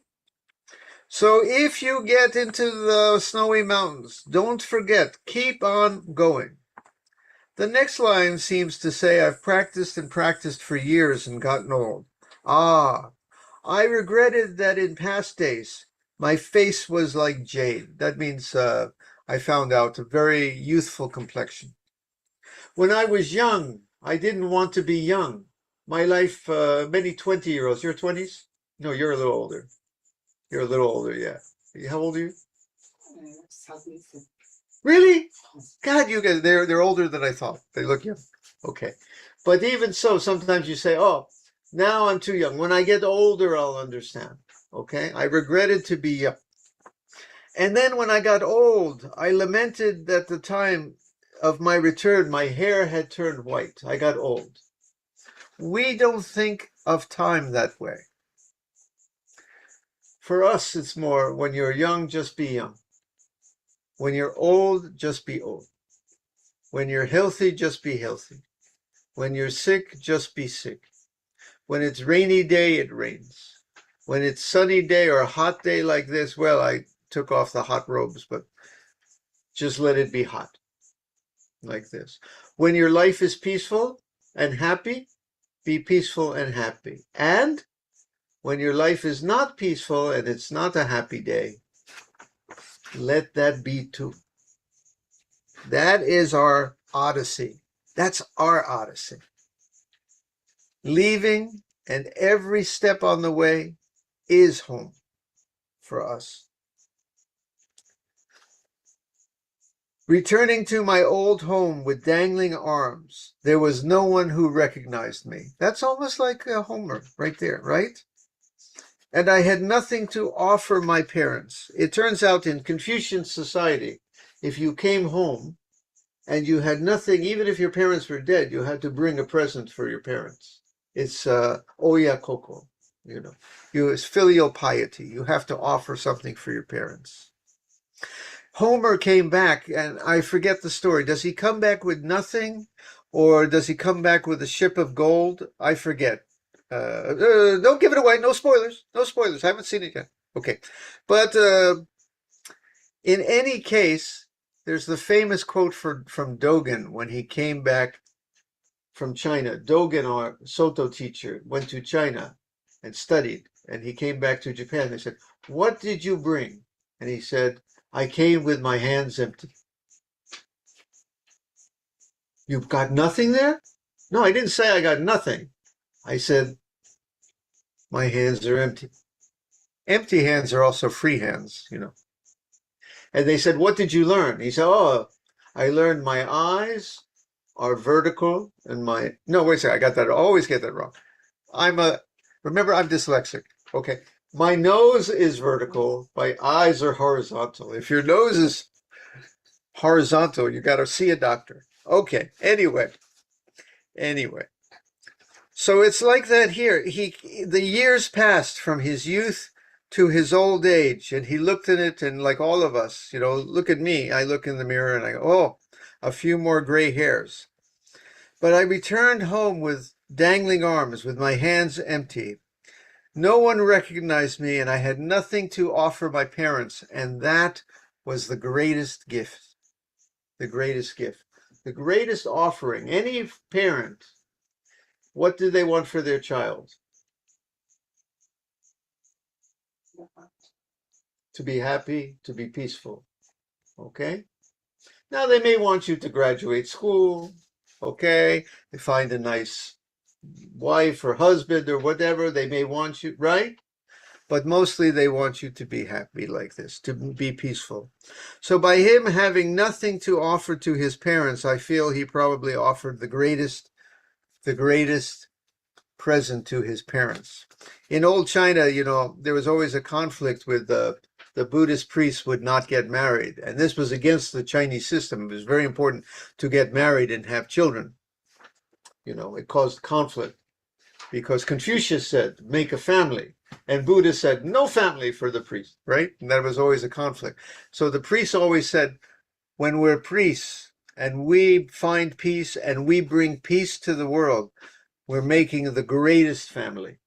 So if you get into the snowy mountains, don't forget, keep on going. The next line seems to say, I've practiced and practiced for years and gotten old. I regretted that in past days, my face was like jade. That means I found out a very youthful complexion. When I was young, I didn't want to be young. My life, many 20-year-olds, your 20s? No, you're a little older. You're a little older, yeah. How old are you? Really? God, you guys, they're older than I thought. They look young. Okay. But even so, sometimes you say, oh, now I'm too young. When I get older, I'll understand. Okay? I regretted to be young. And then when I got old, I lamented that the time of my return, my hair had turned white. I got old. We don't think of time that way. For us, it's more, when you're young, just be young. When you're old, just be old. When you're healthy, just be healthy. When you're sick, just be sick. When it's rainy day, it rains. When it's sunny day or a hot day like this, well, I took off the hot robes, but just let it be hot, like this. When your life is peaceful and happy, be peaceful and happy. And when your life is not peaceful and it's not a happy day, let that be too. That is our odyssey. That's our odyssey. Leaving, and every step on the way is home for us. Returning to my old home with dangling arms, there was no one who recognized me. That's almost like Homer right there, right? And I had nothing to offer my parents. It turns out in Confucian society, if you came home and you had nothing, even if your parents were dead, you had to bring a present for your parents. It's oya koko, it's filial piety. You have to offer something for your parents. Homer came back, and I forget the story. Does he come back with nothing, or does he come back with a ship of gold? I forget. Don't give it away. No spoilers. No spoilers. I haven't seen it yet. Okay. But in any case, there's the famous quote from Dogen when he came back from China. Dogen, our Soto teacher, went to China and studied, and he came back to Japan. They said, what did you bring? And he said, I came with my hands empty. You've got nothing there? No, I didn't say I got nothing. I said, my hands are empty. Empty hands are also free hands, And they said, what did you learn? He said, oh, I learned my eyes are vertical and no, wait a second, I got that, I always get that wrong. Remember, I'm dyslexic. Okay. My nose is vertical, my eyes are horizontal. If your nose is horizontal, you got to see a doctor. Okay. Anyway. So it's like that here. The years passed from his youth to his old age, and he looked at it, and like all of us, look at me. I look in the mirror and I go, oh, a few more gray hairs. But I returned home with dangling arms, with my hands empty. No one recognized me, and I had nothing to offer my parents, and that was the greatest gift. The greatest gift. The greatest offering. Any parent, what do they want for their child? To be happy, to be peaceful. Okay? Now they may want you to graduate school. Okay? They find a nice wife or husband or whatever. They may want you, right? But mostly they want you to be happy like this, to be peaceful. So by him having nothing to offer to his parents, I feel he probably offered the greatest present to his parents. In old China, there was always a conflict with the Buddhist priests would not get married. And this was against the Chinese system. It was very important to get married and have children. It caused conflict because Confucius said, make a family. And Buddha said, no family for the priest, right? And that was always a conflict. So the priests always said, when we're priests and we find peace and we bring peace to the world, we're making the greatest family.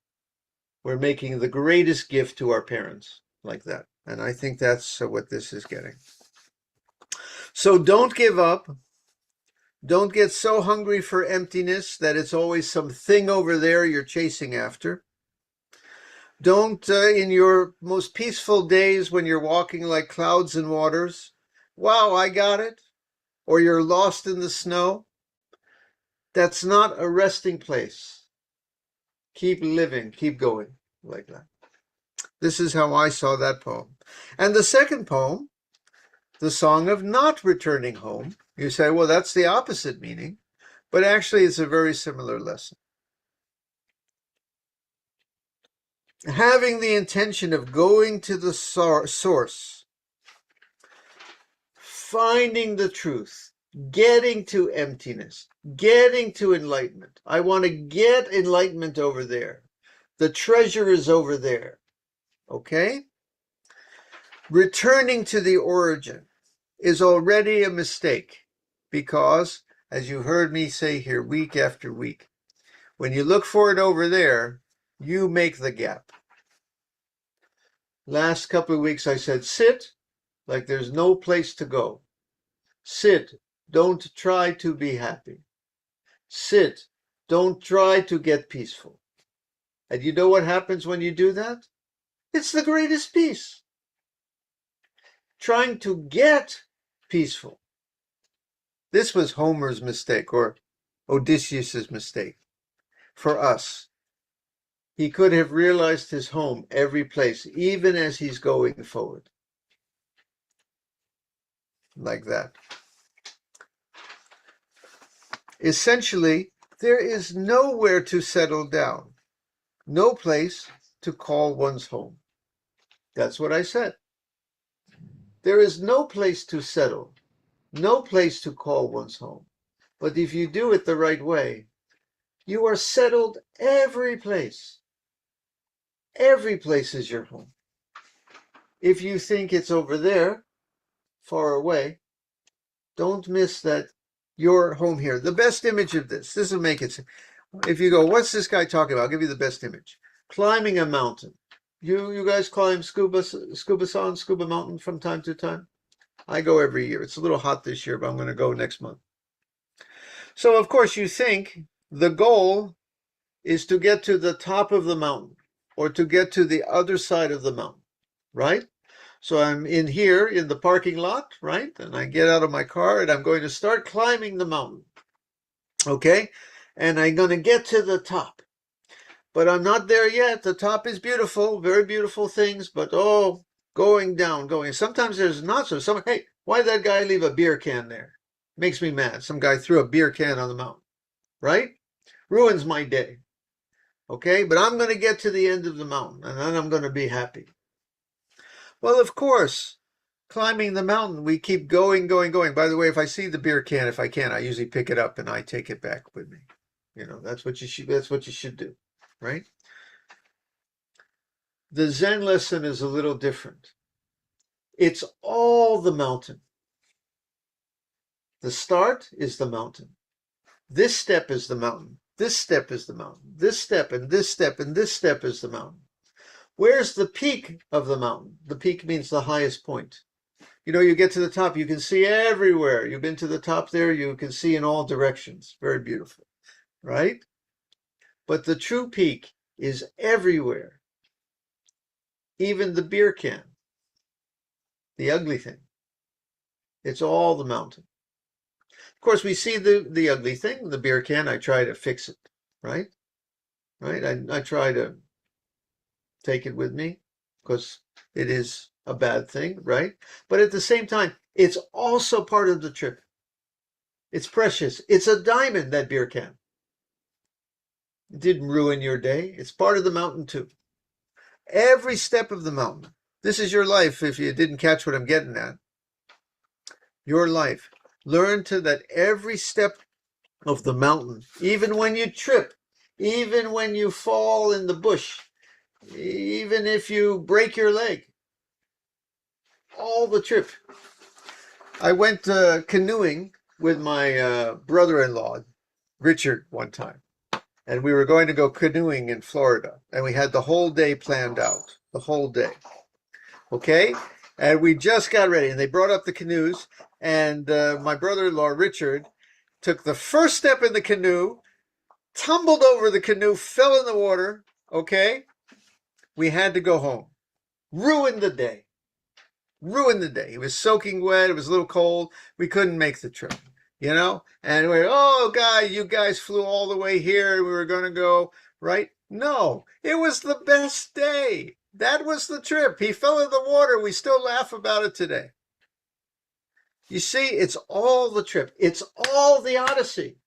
We're making the greatest gift to our parents, like that. And I think that's what this is getting. So don't give up. Don't get so hungry for emptiness that it's always something over there you're chasing after. Don't, in your most peaceful days when you're walking like clouds and waters, wow, I got it, or you're lost in the snow, that's not a resting place. Keep living, keep going, like that. This is how I saw that poem. And the second poem, the song of not returning home, you say, well, that's the opposite meaning, but actually it's a very similar lesson. Having the intention of going to the source, finding the truth, getting to emptiness, getting to enlightenment. I want to get enlightenment over there. The treasure is over there. Okay? Returning to the origin is already a mistake because, as you heard me say here week after week, when you look for it over there, you make the gap. Last couple of weeks I said, sit like there's no place to go. Sit, don't try to be happy. Sit, don't try to get peaceful. And you know what happens when you do that? It's the greatest peace. Trying to get peaceful. This was Homer's mistake, or Odysseus's mistake. For us, he could have realized his home every place, even as he's going forward. Like that. Essentially, there is nowhere to settle down, no place to call one's home. That's what I said. There is no place to settle, no place to call one's home. But if you do it the right way, you are settled every place. Every place is your home. If you think it's over there, far away, don't miss that your home here. The best image of this will make it. If you go, what's this guy talking about? I'll give you the best image. Climbing a mountain. You guys climb scuba mountain from time to time? I go every year. It's a little hot this year, but I'm going to go next month. So, of course, you think the goal is to get to the top of the mountain or to get to the other side of the mountain, right? So I'm in here in the parking lot, right? And I get out of my car and I'm going to start climbing the mountain, okay? And I'm going to get to the top. But I'm not there yet. The top is beautiful, very beautiful things, but oh, going down, going. Sometimes there's not so. Some, hey, why did that guy leave a beer can there? Makes me mad. Some guy threw a beer can on the mountain, right? Ruins my day. Okay, but I'm going to get to the end of the mountain and then I'm going to be happy. Well, of course, climbing the mountain, we keep going, going, going. By the way, if I see the beer can, if I can, I usually pick it up and I take it back with me. You know, that's what you should do, right? The Zen lesson is a little different. It's all the mountain. The start is the mountain. This step is the mountain. This step is the mountain. This step and this step and this step is the mountain. Where's the peak of the mountain? The peak means the highest point. You know, you get to the top, you can see everywhere. You've been to the top there, you can see in all directions. Very beautiful, right? But the true peak is everywhere. Even the beer can, the ugly thing. It's all the mountain. Of course, we see the ugly thing, the beer can. I try to fix it, right? Right? I try to take it with me because it is a bad thing, right? But at the same time, it's also part of the trip. It's precious. It's a diamond, that beer can. It didn't ruin your day. It's part of the mountain too. Every step of the mountain. This is your life if you didn't catch what I'm getting at. Your life. Learn to that every step of the mountain, even when you trip, even when you fall in the bush, even if you break your leg, all the trip. I went canoeing with my brother-in-law, Richard, one time. And we were going to go canoeing in Florida. And we had the whole day planned out, the whole day. Okay? And we just got ready. And they brought up the canoes. And my brother-in-law, Richard, took the first step in the canoe, tumbled over the canoe, fell in the water. Okay? We had to go home. Ruined the day. Ruined the day. It was soaking wet. It was a little cold. We couldn't make the trip. You know, and we're, oh, you guys flew all the way here. We were going to go, right? No, it was the best day. That was the trip. He fell in the water. We still laugh about it today. You see, it's all the trip. It's all the Odyssey.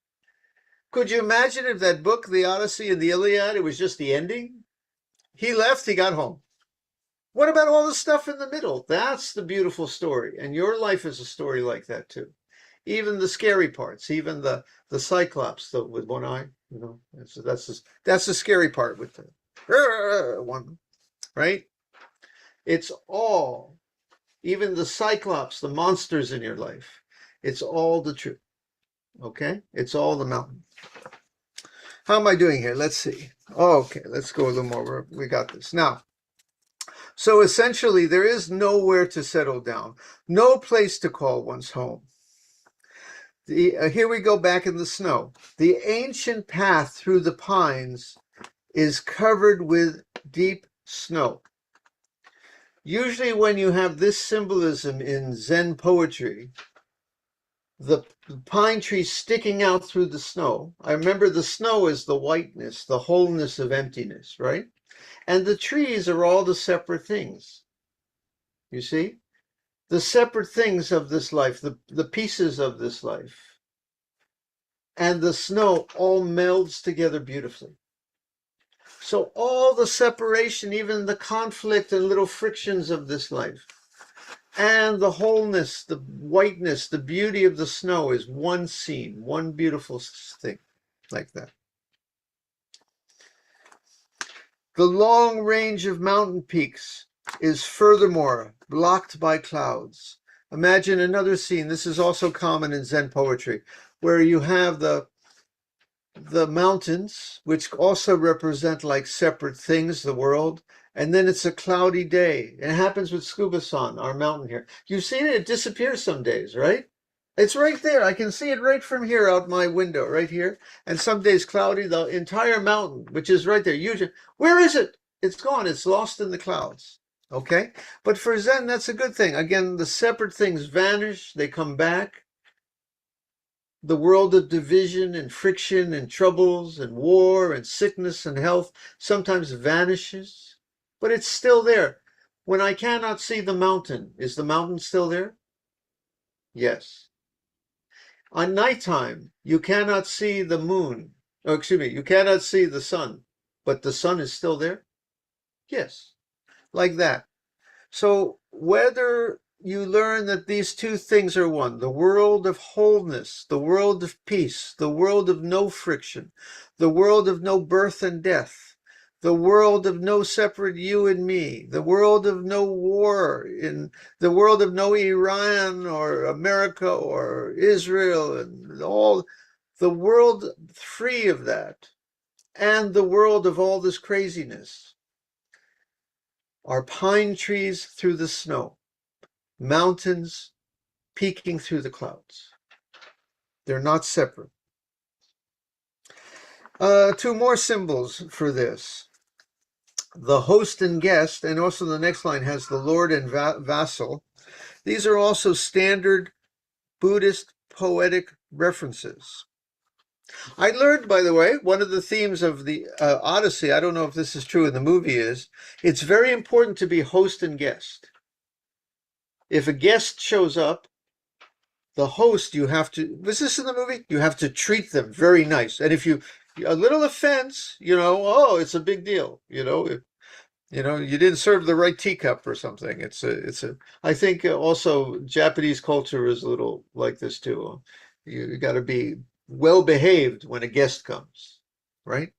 Could you imagine if that book, the Odyssey and the Iliad, it was just the ending? He left, he got home. What about all the stuff in the middle? That's the beautiful story. And your life is a story like that too. Even the scary parts, even the Cyclops with one eye, you know, that's the scary part with the one, right? It's all, even the Cyclops, the monsters in your life, it's all the truth, okay? It's all the mountain. How am I doing here? Let's see. Okay, let's go a little more. We got this. Now, so essentially, there is nowhere to settle down, no place to call one's home. Here we go back in the snow. The ancient path through the pines is covered with deep snow. Usually when you have this symbolism in Zen poetry, the pine tree sticking out through the snow. I remember the snow is the whiteness, the wholeness of emptiness, right? And the trees are all the separate things. You see? The separate things of this life, the pieces of this life. And the snow all melds together beautifully. So all the separation, even the conflict and little frictions of this life, and the wholeness, the whiteness, the beauty of the snow is one scene, one beautiful thing like that. The long range of mountain peaks is furthermore blocked by clouds. Imagine another scene. This is also common in Zen poetry, where you have the mountains, which also represent like separate things, the world, and then it's a cloudy day. It happens with Scuba-san, our mountain here. You've seen it, it disappears some days, right? It's right there. I can see it right from here out my window, right here. And some days cloudy, the entire mountain, which is right there. Usually, where is it? It's gone. It's lost in the clouds. Okay? But for Zen, that's a good thing. Again, the separate things vanish. They come back. The world of division and friction and troubles and war and sickness and health sometimes vanishes, but it's still there. When I cannot see the mountain, is the mountain still there? Yes. On nighttime, you cannot see the moon. Oh, excuse me, you cannot see the sun, but the sun is still there? Yes. Like that. So whether you learn that these two things are one, the world of wholeness, the world of peace, the world of no friction, the world of no birth and death, the world of no separate you and me, the world of no war, in the world of no Iran or America or Israel, and all the world free of that, and the world of all this craziness are pine trees through the snow, mountains peeking through the clouds. They're not separate. Two more symbols for this. The host and guest, and also the next line has the lord and vassal. These are also standard Buddhist poetic references. I learned, by the way, one of the themes of the Odyssey, I don't know if this is true in the movie, is it's very important to be host and guest. If a guest shows up, the host, you have to, was this in the movie? You have to treat them very nice. And if you, a little offense, oh, it's a big deal. If, you didn't serve the right teacup or something. I think also Japanese culture is a little like this too. You got to be well behaved when a guest comes, right?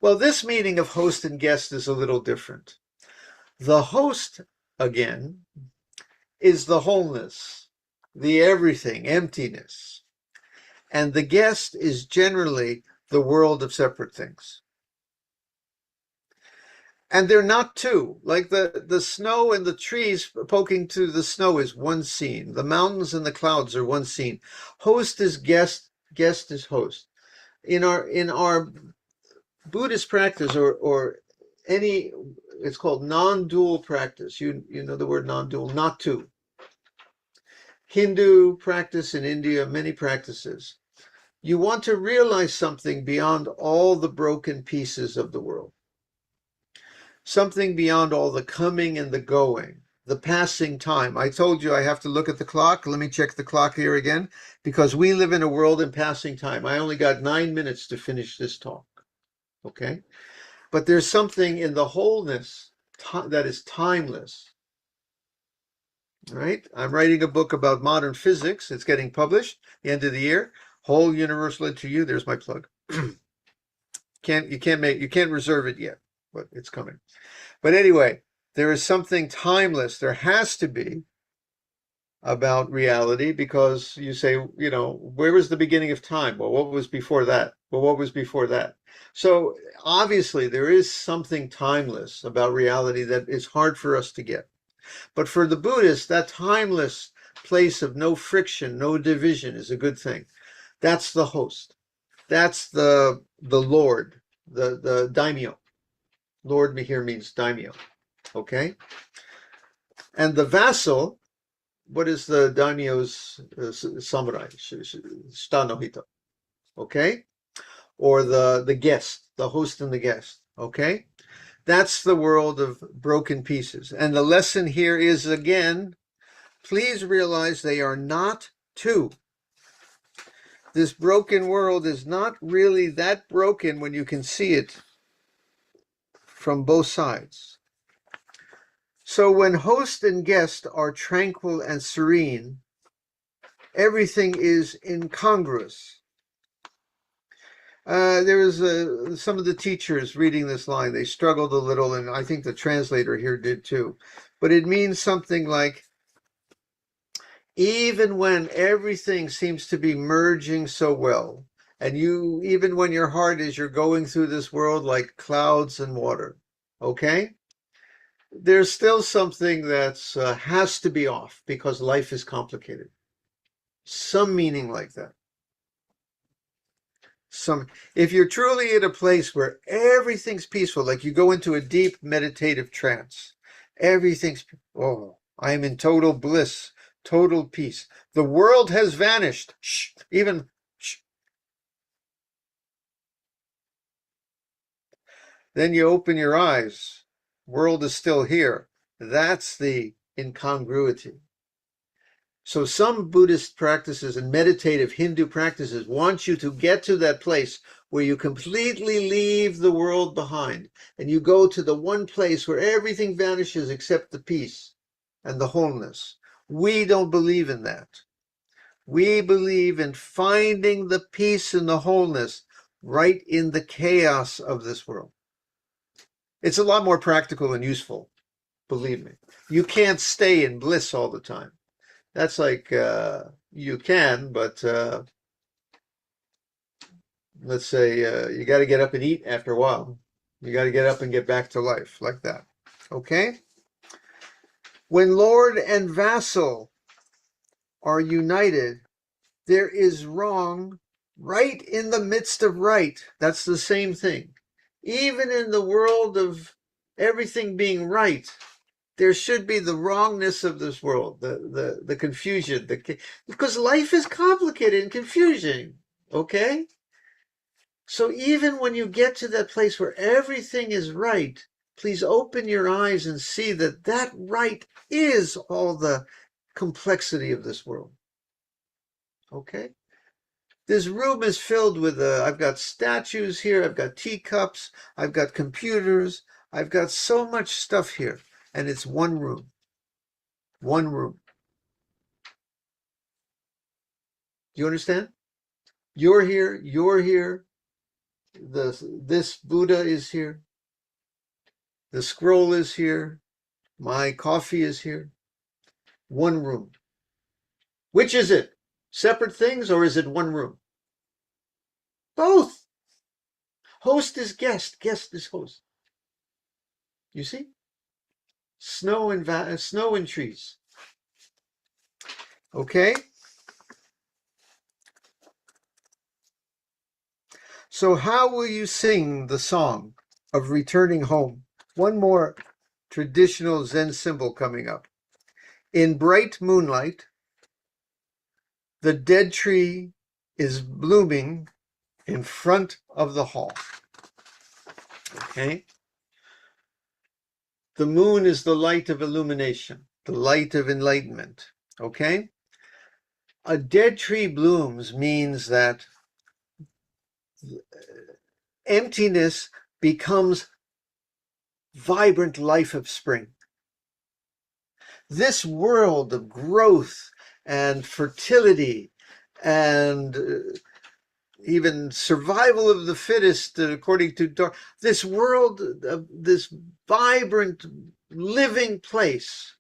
Well, this meaning of host and guest is a little different. The host, again, is the wholeness, the everything, emptiness. And the guest is generally the world of separate things. And they're not two. Like the snow and the trees poking through the snow is one scene. The mountains and the clouds are one scene. Host is guest, guest is host. In our Buddhist practice or any, it's called non-dual practice. You know the word non-dual, not two. Hindu practice in India, many practices. You want to realize something beyond all the broken pieces of the world. Something beyond all the coming and the going, the passing time. I told you I have to look at the clock. Let me check the clock here again, because we live in a world in passing time. I only got 9 minutes to finish this talk. Okay? But there's something in the wholeness that is timeless. Right? I'm writing a book about modern physics. It's getting published the end of the year. Whole universe led to you. There's my plug. You can't reserve it yet, but it's coming. But anyway, there is something timeless. There has to be about reality, because you say, where was the beginning of time? Well, what was before that? Well, what was before that? So obviously there is something timeless about reality that is hard for us to get. But for the Buddhists, that timeless place of no friction, no division is a good thing. That's the host. That's the Lord, the daimyo. Lord here means daimyo. Okay? And the vassal, what is the daimyo's samurai? Shita no hito. Okay? Or the guest, the host and the guest. Okay? That's the world of broken pieces. And the lesson here is, again, please realize they are not two. This broken world is not really that broken when you can see it from both sides. So when host and guest are tranquil and serene, everything is incongruous. There was some of the teachers reading this line, they struggled a little, and I think the translator here did too. But it means something like, even when everything seems to be merging so well, and even when your heart is, you're going through this world like clouds and water, okay? There's still something that has to be off because life is complicated. Some meaning like that. If you're truly in a place where everything's peaceful, like you go into a deep meditative trance, I am in total bliss, total peace. The world has vanished. Shh. Then you open your eyes. World is still here. That's the incongruity. So some Buddhist practices and meditative Hindu practices want you to get to that place where you completely leave the world behind and you go to the one place where everything vanishes except the peace and the wholeness. We don't believe in that. We believe in finding the peace and the wholeness right in the chaos of this world. It's a lot more practical and useful, believe me. You can't stay in bliss all the time. That's like, you can, but let's say you got to get up and eat after a while. You got to get up and get back to life like that. Okay? When Lord and vassal are united, there is wrong right in the midst of right. That's the same thing. Even in the world of everything being right, there should be the wrongness of this world, the confusion, because life is complicated and confusing, okay? So even when you get to that place where everything is right, please open your eyes and see that that right is all the complexity of this world, okay? This room is filled with, I've got statues here, I've got teacups, I've got computers, I've got so much stuff here, and it's one room. One room. Do you understand? You're here, this Buddha is here, the scroll is here, my coffee is here. One room. Which is it? Separate things or is it one room? Both. Host is guest, guest is host. You see? Snow and trees. Okay? So how will you sing the song of returning home? One more traditional Zen symbol coming up. In bright moonlight, the dead tree is blooming in front of the hall. Okay? The moon is the light of illumination, the light of enlightenment. Okay? A dead tree blooms means that emptiness becomes vibrant life of spring. This world of growth and fertility and even survival of the fittest, according to Dharma, this world, this vibrant, living place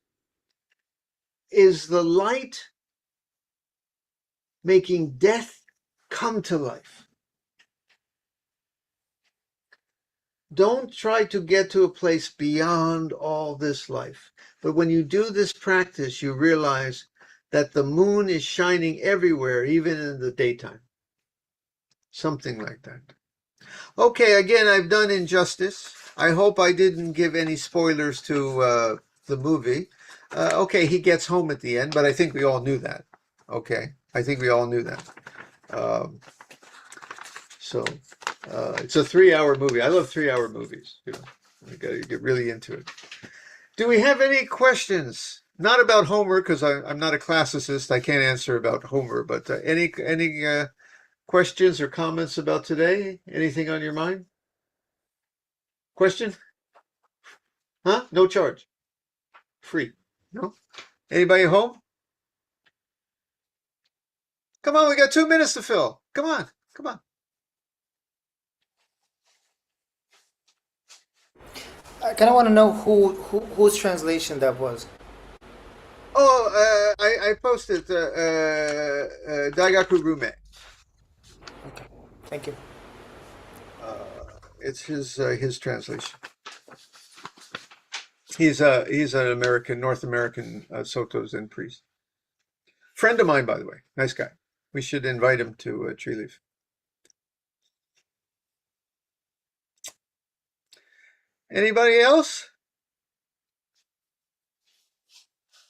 is the light making death come to life. Don't try to get to a place beyond all this life. But when you do this practice, you realize that the moon is shining everywhere, even in the daytime. Something like that. Okay, again, I've done injustice. I hope I didn't give any spoilers to the movie. Okay, he gets home at the end, but I think we all knew that. Okay, I think we all knew that. It's a 3-hour movie. I love 3-hour movies. You know, you got to get really into it. Do we have any questions? Not about Homer, because I'm not a classicist. I can't answer about Homer. But any questions or comments about today? Anything on your mind? Question? Huh? No charge. Free. No? Anybody home? Come on, we got 2 minutes to fill. Come on. Come on. I kind of want to know whose translation that was. Oh, I posted Daigaku Rume. Okay, thank you. It's his translation. He's an American, North American Soto Zen priest. Friend of mine, by the way. Nice guy. We should invite him to Tree Leaf. Anybody else?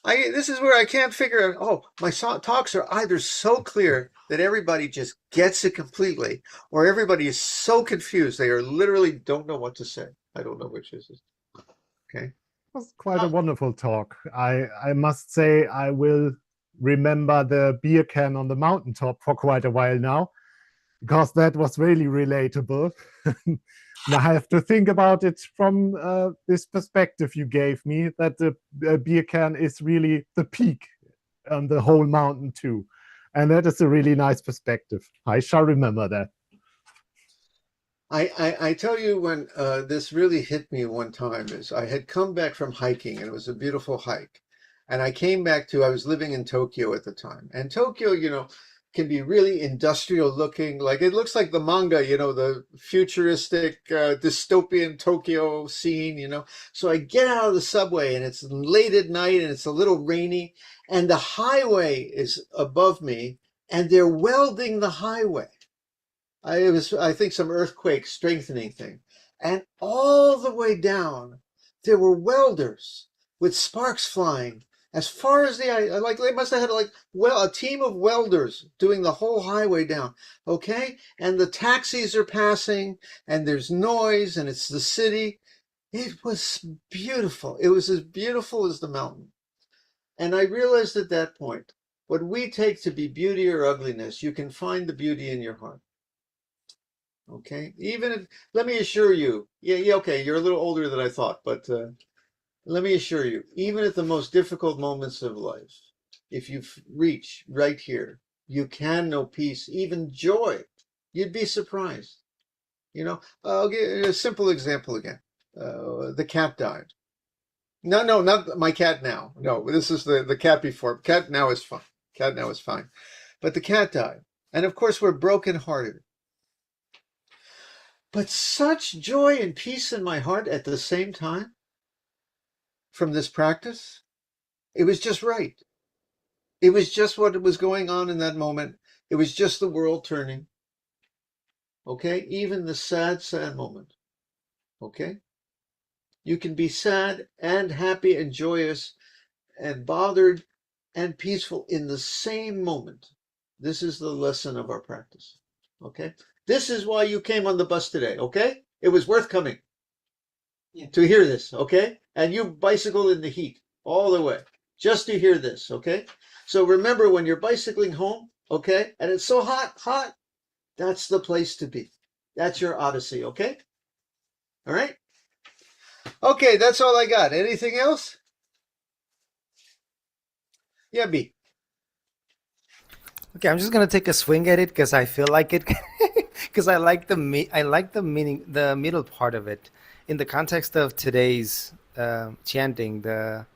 This is where I can't figure out. Oh, my talks are either so clear that everybody just gets it completely, or everybody is so confused they are literally don't know what to say. I don't know which is it. Okay. was quite a wonderful talk. I must say I will remember the beer can on the mountaintop for quite a while now, because that was really relatable. And I have to think about it from this perspective you gave me, that the beer can is really the peak on the whole mountain too. And that is a really nice perspective. I shall remember that. I tell you when this really hit me one time is I had come back from hiking and it was a beautiful hike. And I came back to, I was living in Tokyo at the time. And Tokyo, can be really industrial looking. Like it looks like the manga, the futuristic dystopian Tokyo scene. So I get out of the subway and it's late at night and it's a little rainy and the highway is above me and they're welding the highway. It was, I think, some earthquake strengthening thing. And all the way down, there were welders with sparks flying as far as the eye. Like they must have had a team of welders doing the whole highway down. Okay, and the taxis are passing, and there's noise, and it's the city. It was beautiful. It was as beautiful as the mountain. And I realized at that point, what we take to be beauty or ugliness, you can find the beauty in your heart. Okay, even if, let me assure you, yeah, okay, you're a little older than I thought, but let me assure you, even at the most difficult moments of life, if you reach right here, you can know peace, even joy. You'd be surprised. I'll give you a simple example again. The cat died. No, not my cat now. No, this is the cat before. Cat now is fine. Cat now is fine. But the cat died. And of course, we're brokenhearted. But such joy and peace in my heart at the same time from this practice, it was just right. It was just what was going on in that moment. It was just the world turning. Okay? Even the sad, sad moment. Okay? You can be sad and happy and joyous and bothered and peaceful in the same moment. This is the lesson of our practice. Okay? This is why you came on the bus today, okay? It was worth coming to hear this, okay? And you bicycled in the heat all the way just to hear this, okay? So remember when you're bicycling home, okay, and it's so hot, that's the place to be. That's your odyssey, okay? All right? Okay, that's all I got. Anything else? Yeah, B. Okay, I'm just gonna take a swing at it because I feel like it, because I like the meaning, the middle part of it, in the context of today's chanting, the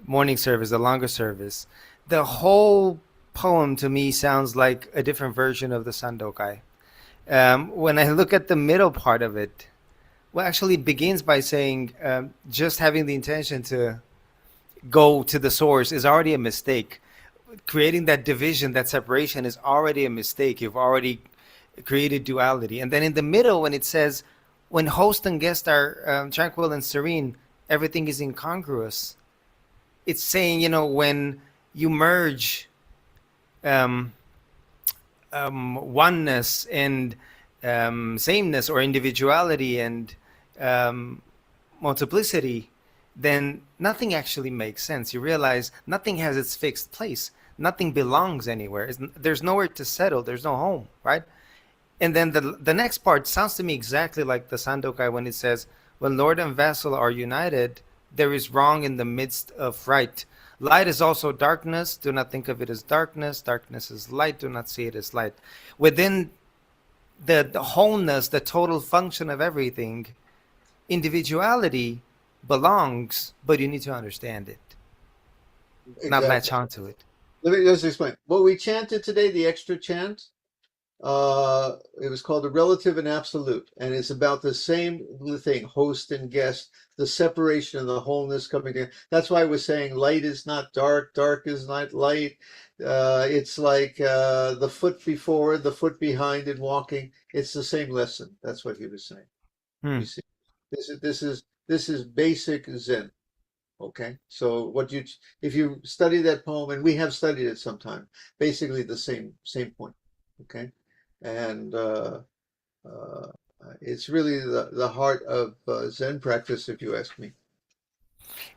morning service, the longer service. The whole poem to me sounds like a different version of the Sandokai. When I look at the middle part of it, well, actually, it begins by saying just having the intention to go to the source is already a mistake. Creating that division, that separation is already a mistake. You've already created duality. And then in the middle, when it says, when host and guest are tranquil and serene, everything is incongruous. It's saying, when you merge oneness and sameness, or individuality and multiplicity, then nothing actually makes sense. You realize nothing has its fixed place. Nothing belongs anywhere. There's nowhere to settle. There's no home, right? And then the next part sounds to me exactly like the Sandokai when it says, when Lord and vassal are united, there is wrong in the midst of right. Light is also darkness. Do not think of it as darkness. Darkness is light. Do not see it as light. Within the wholeness, the total function of everything, individuality belongs, but you need to understand it, not latch onto it. Let me just explain. What we chanted today, the extra chant, it was called the relative and absolute, and it's about the same thing, host and guest, the separation and the wholeness coming together. That's why I was saying light is not dark, dark is not light. It's like the foot before, the foot behind in walking. It's the same lesson. That's what he was saying. You see, this is basic Zen. Okay, so if you study that poem, and we have studied it sometime, basically the same point. Okay, and it's really the heart of Zen practice, if you ask me.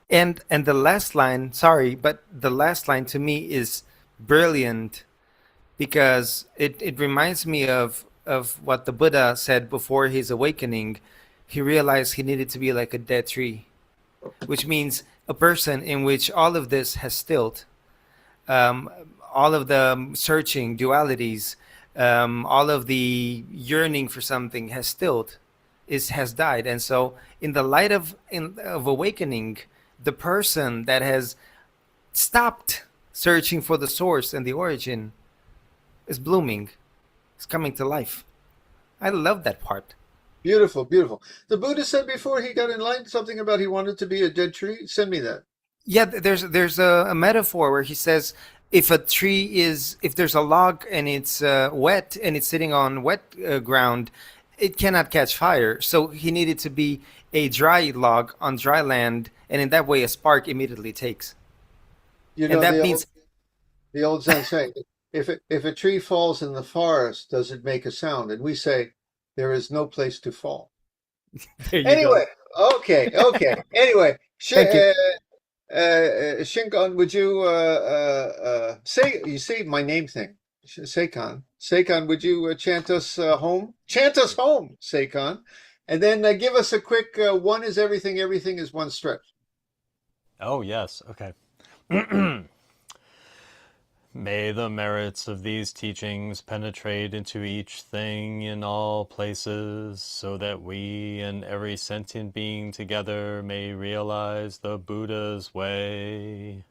And the last line, sorry, but the last line to me is brilliant because it reminds me of what the Buddha said before his awakening. He realized he needed to be like a dead tree, which means a person in which all of this has stilled, um, all of the searching dualities, all of the yearning for something has stilled, has died. And so in the light of awakening, the person that has stopped searching for the source and the origin is blooming, is coming to life. I love that part. Beautiful, beautiful. The Buddha said before he got enlightened something about he wanted to be a dead tree. Send me that. Yeah, there's a metaphor where he says if a tree is if there's a log and it's wet and it's sitting on wet ground, it cannot catch fire. So he needed to be a dry log on dry land, and in that way, a spark immediately takes. You And know that means the old Zen saying, if a tree falls in the forest, does it make a sound? And we say, there is no place to fall. there you Anyway, go. okay. Anyway, Thank you. Shingon, would you say you say my name thing, Seikon, would you chant us home? Chant us home, Seikon, and then give us a quick one is everything, everything is one stretch. Oh, yes. Okay. May the merits of these teachings penetrate into each thing in all places, so that we and every sentient being together may realize the Buddha's way.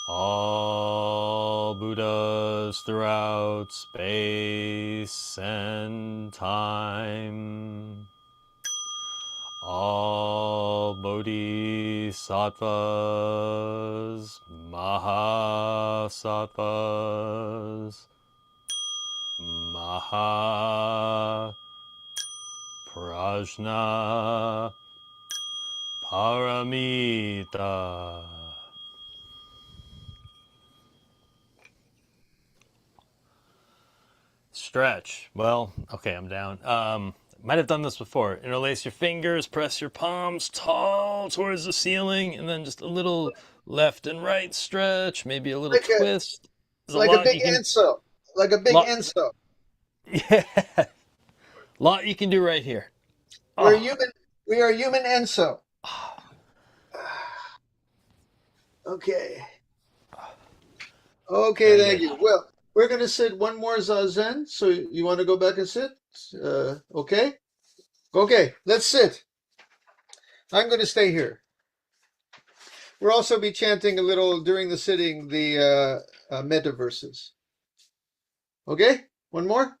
All Buddhas throughout space and time. All bodhisattvas, mahasattvas, mahaprajna, paramita. Stretch. Well, okay, I'm down. Might have done this before. Interlace your fingers, press your palms tall towards the ceiling, and then just a little left and right stretch, maybe a little Like a twist. There's a like a lot big you can enso, like a big lot enso. yeah, lot you can do right here. We're Oh, human. We are human enso. Okay. Okay, very thank good. you. Well, we're going to sit one more zazen. So you want to go back and sit? Okay. Okay, let's sit. I'm going to stay here. We'll also be chanting a little during the sitting the metta verses. Okay, one more.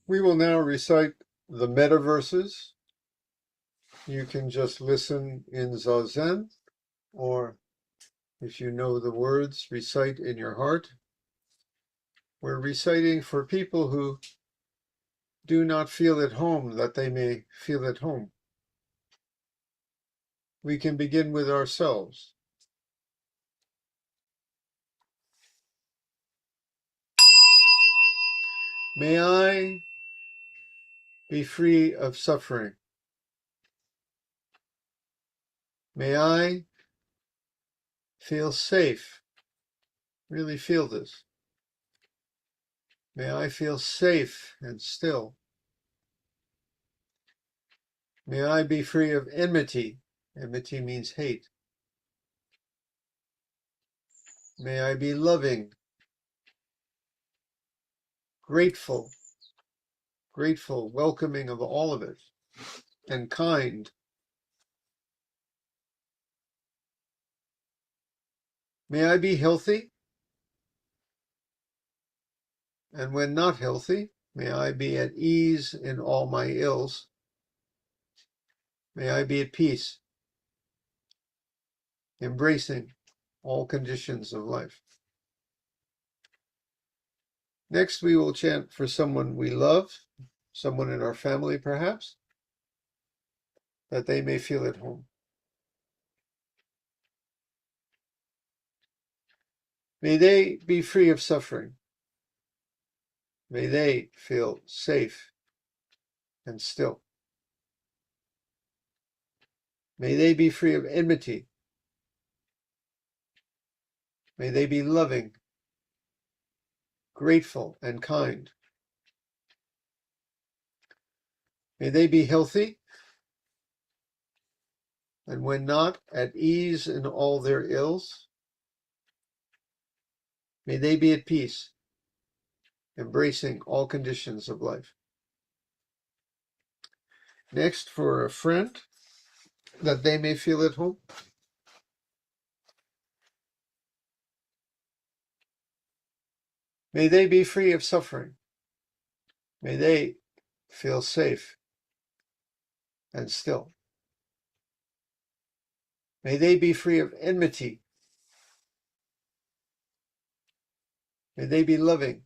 We will now recite the metta verses. You can just listen in Zazen, or if you know the words, recite in your heart. We're reciting for people who do not feel at home, that they may feel at home. We can begin with ourselves. May I be free of suffering. May I feel safe. Really feel this. May I feel safe and still. May I be free of enmity. Enmity means hate. May I be loving, grateful, welcoming of all of it, and kind. May I be healthy, and when not healthy, may I be at ease in all my ills. May I be at peace, embracing all conditions of life. Next, we will chant for someone we love, someone in our family perhaps, that they may feel at home. May they be free of suffering. May they feel safe and still. May they be free of enmity. May they be loving, grateful, and kind. May they be healthy, and when not, at ease in all their ills. May they be at peace, embracing all conditions of life. Next, for a friend, that they may feel at home. May they be free of suffering. May they feel safe and still. May they be free of enmity. May they be loving,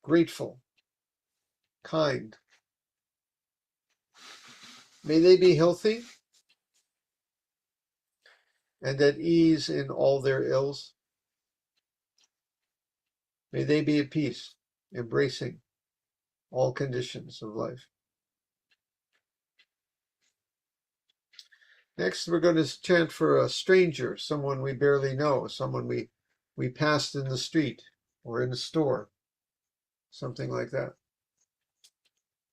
grateful, kind. May they be healthy and at ease in all their ills. May they be at peace, embracing all conditions of life. Next, we're going to chant for a stranger, someone we barely know, someone we passed in the street or in the store, something like that,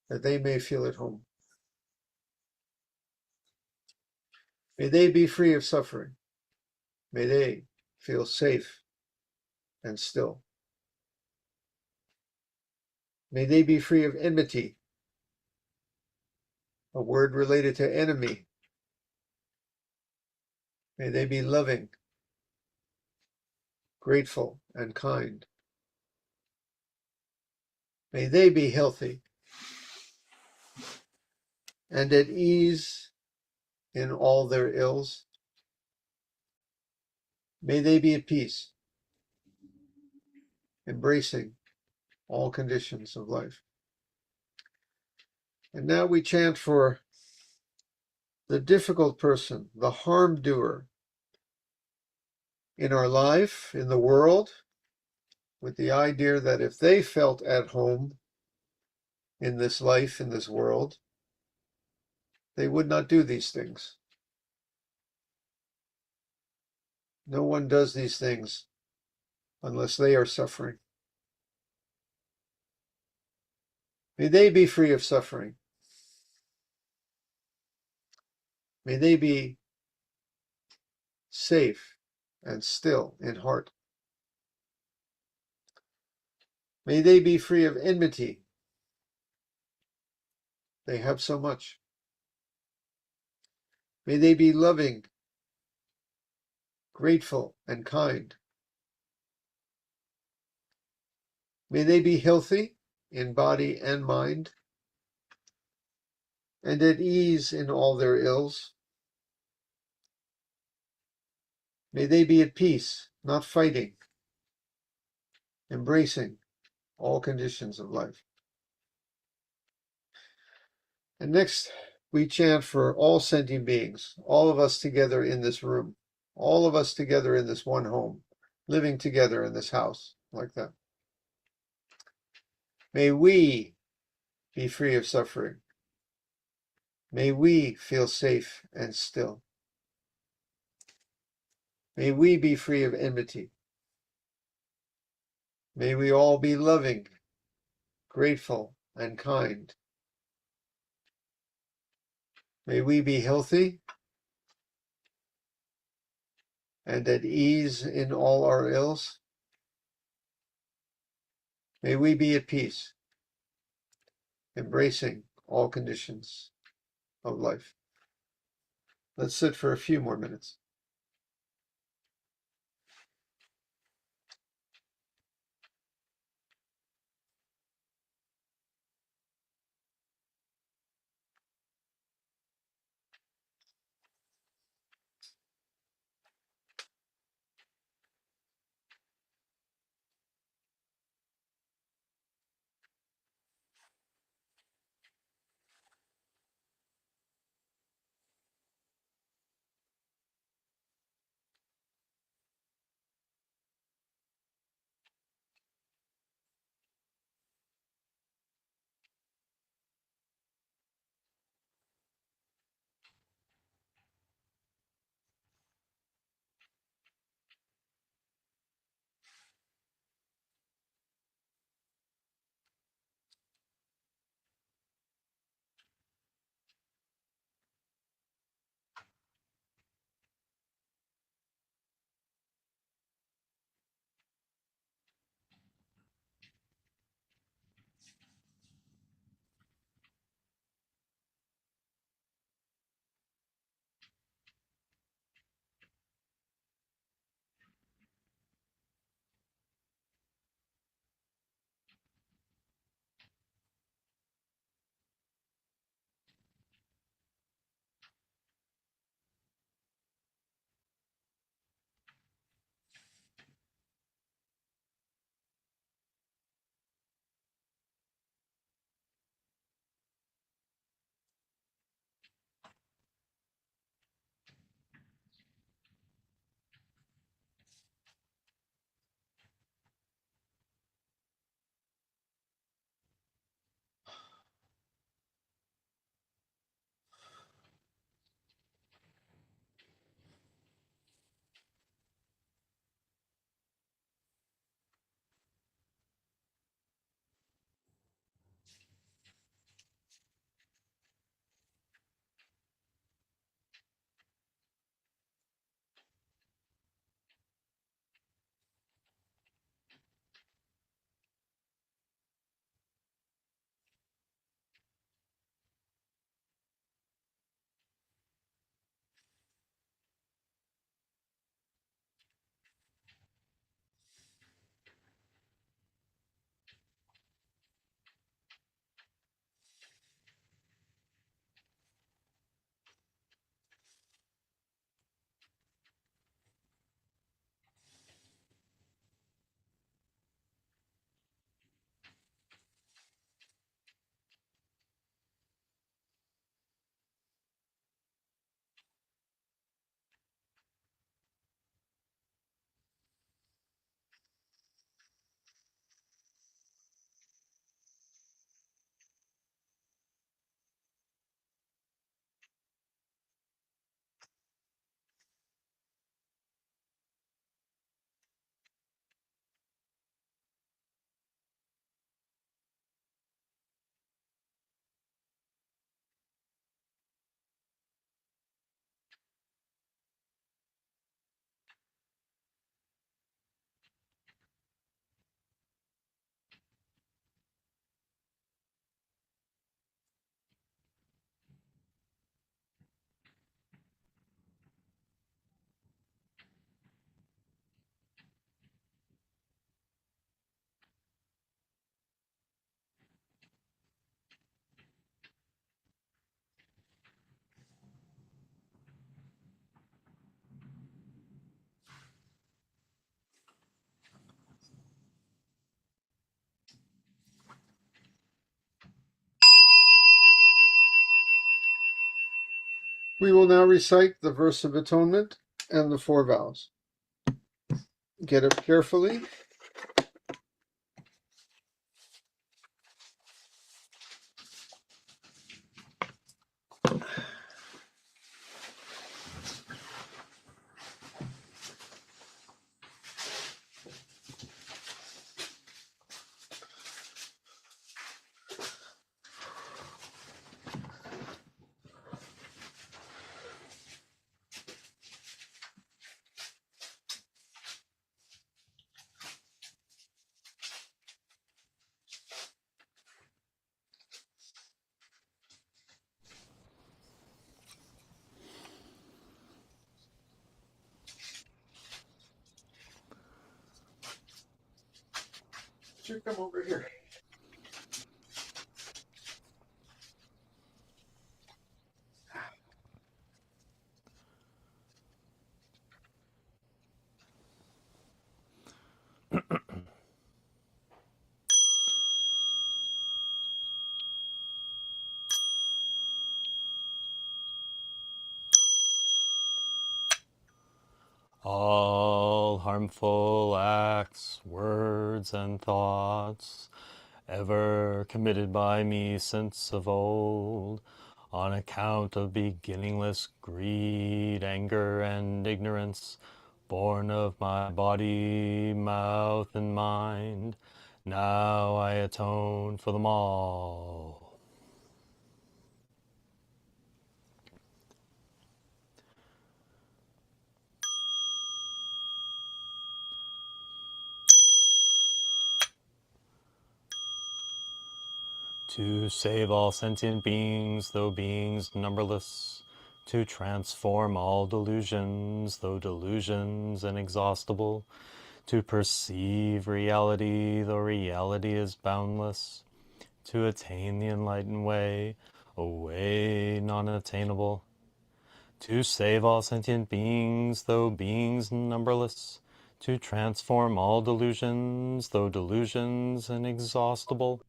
that they may feel at home. May they be free of suffering. May they feel safe and still. May they be free of enmity, a word related to enemy. May they be loving, grateful, and kind. May they be healthy and at ease in all their ills. May they be at peace, embracing all conditions of life. And now we chant for the difficult person, the harm doer in our life, in the world, with the idea that if they felt at home in this life, in this world, they would not do these things. No one does these things unless they are suffering. May they be free of suffering. May they be safe and still in heart. May they be free of enmity. They have so much. May they be loving, grateful, and kind. May they be healthy in body and mind, and at ease in all their ills. May they be at peace, not fighting, embracing all conditions of life. And next, we chant for all sentient beings, all of us together in this room, all of us together in this one home, living together in this house, like that. May we be free of suffering. May we feel safe and still. May we be free of enmity. May we all be loving, grateful, and kind. May we be healthy and at ease in all our ills. May we be at peace, embracing all conditions of life. Let's sit for a few more minutes. We will now recite the verse of atonement and the 4 vows. Get up carefully. You come over here. All harmful acts, words, and thoughts ever committed by me since of old, on account of beginningless greed, anger, and ignorance, born of my body, mouth, and mind, now I atone for them all. To save all sentient beings, though beings numberless, to transform all delusions, though delusions inexhaustible, to perceive reality, though reality is boundless, to attain the enlightened way, a way non-attainable, to save all sentient beings, though beings numberless, to transform all delusions, though delusions inexhaustible,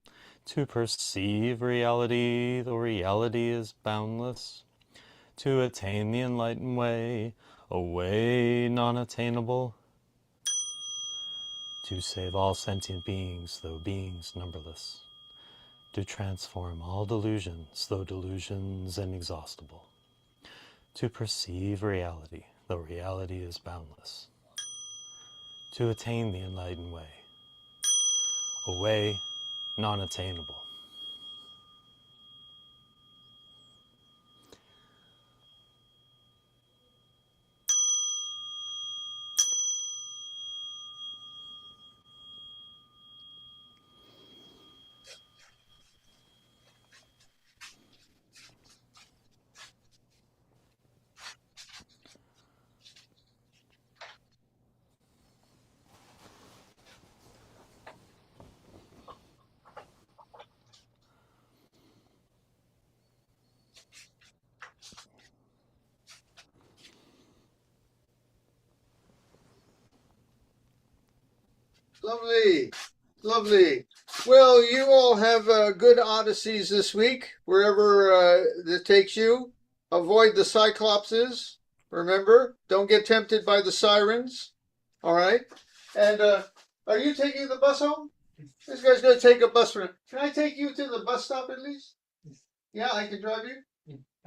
to perceive reality, though reality is boundless, to attain the enlightened way, a way non-attainable, to save all sentient beings, though beings numberless, to transform all delusions, though delusions inexhaustible, to perceive reality, though reality is boundless, to attain the enlightened way, a way non-attainable. Lovely. Lovely. Well, you all have good odysseys this week, wherever it takes you. Avoid the cyclopses. Remember, don't get tempted by the sirens. All right. And are you taking the bus home? This guy's going to take a bus for. Can I take you to the bus stop at least? Yeah, I can drive you.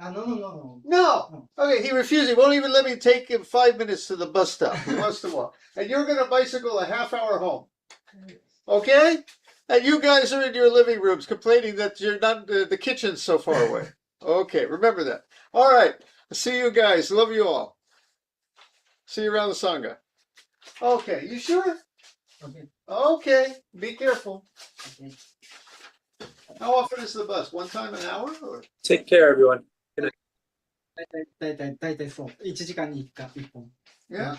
No. No. Okay, he refused. He won't even let me take him 5 minutes to the bus stop. He wants to walk. And you're going to bicycle a half hour home. Okay? And you guys are in your living rooms complaining that you're not the kitchen's so far away. Okay, remember that. All right. See you guys. Love you all. See you around the Sangha. Okay, you sure? Okay. Okay. Be careful. Okay. How often is the bus? One time an hour? Or? Take care, everyone. 大体そう。1時間に1本。Yeah.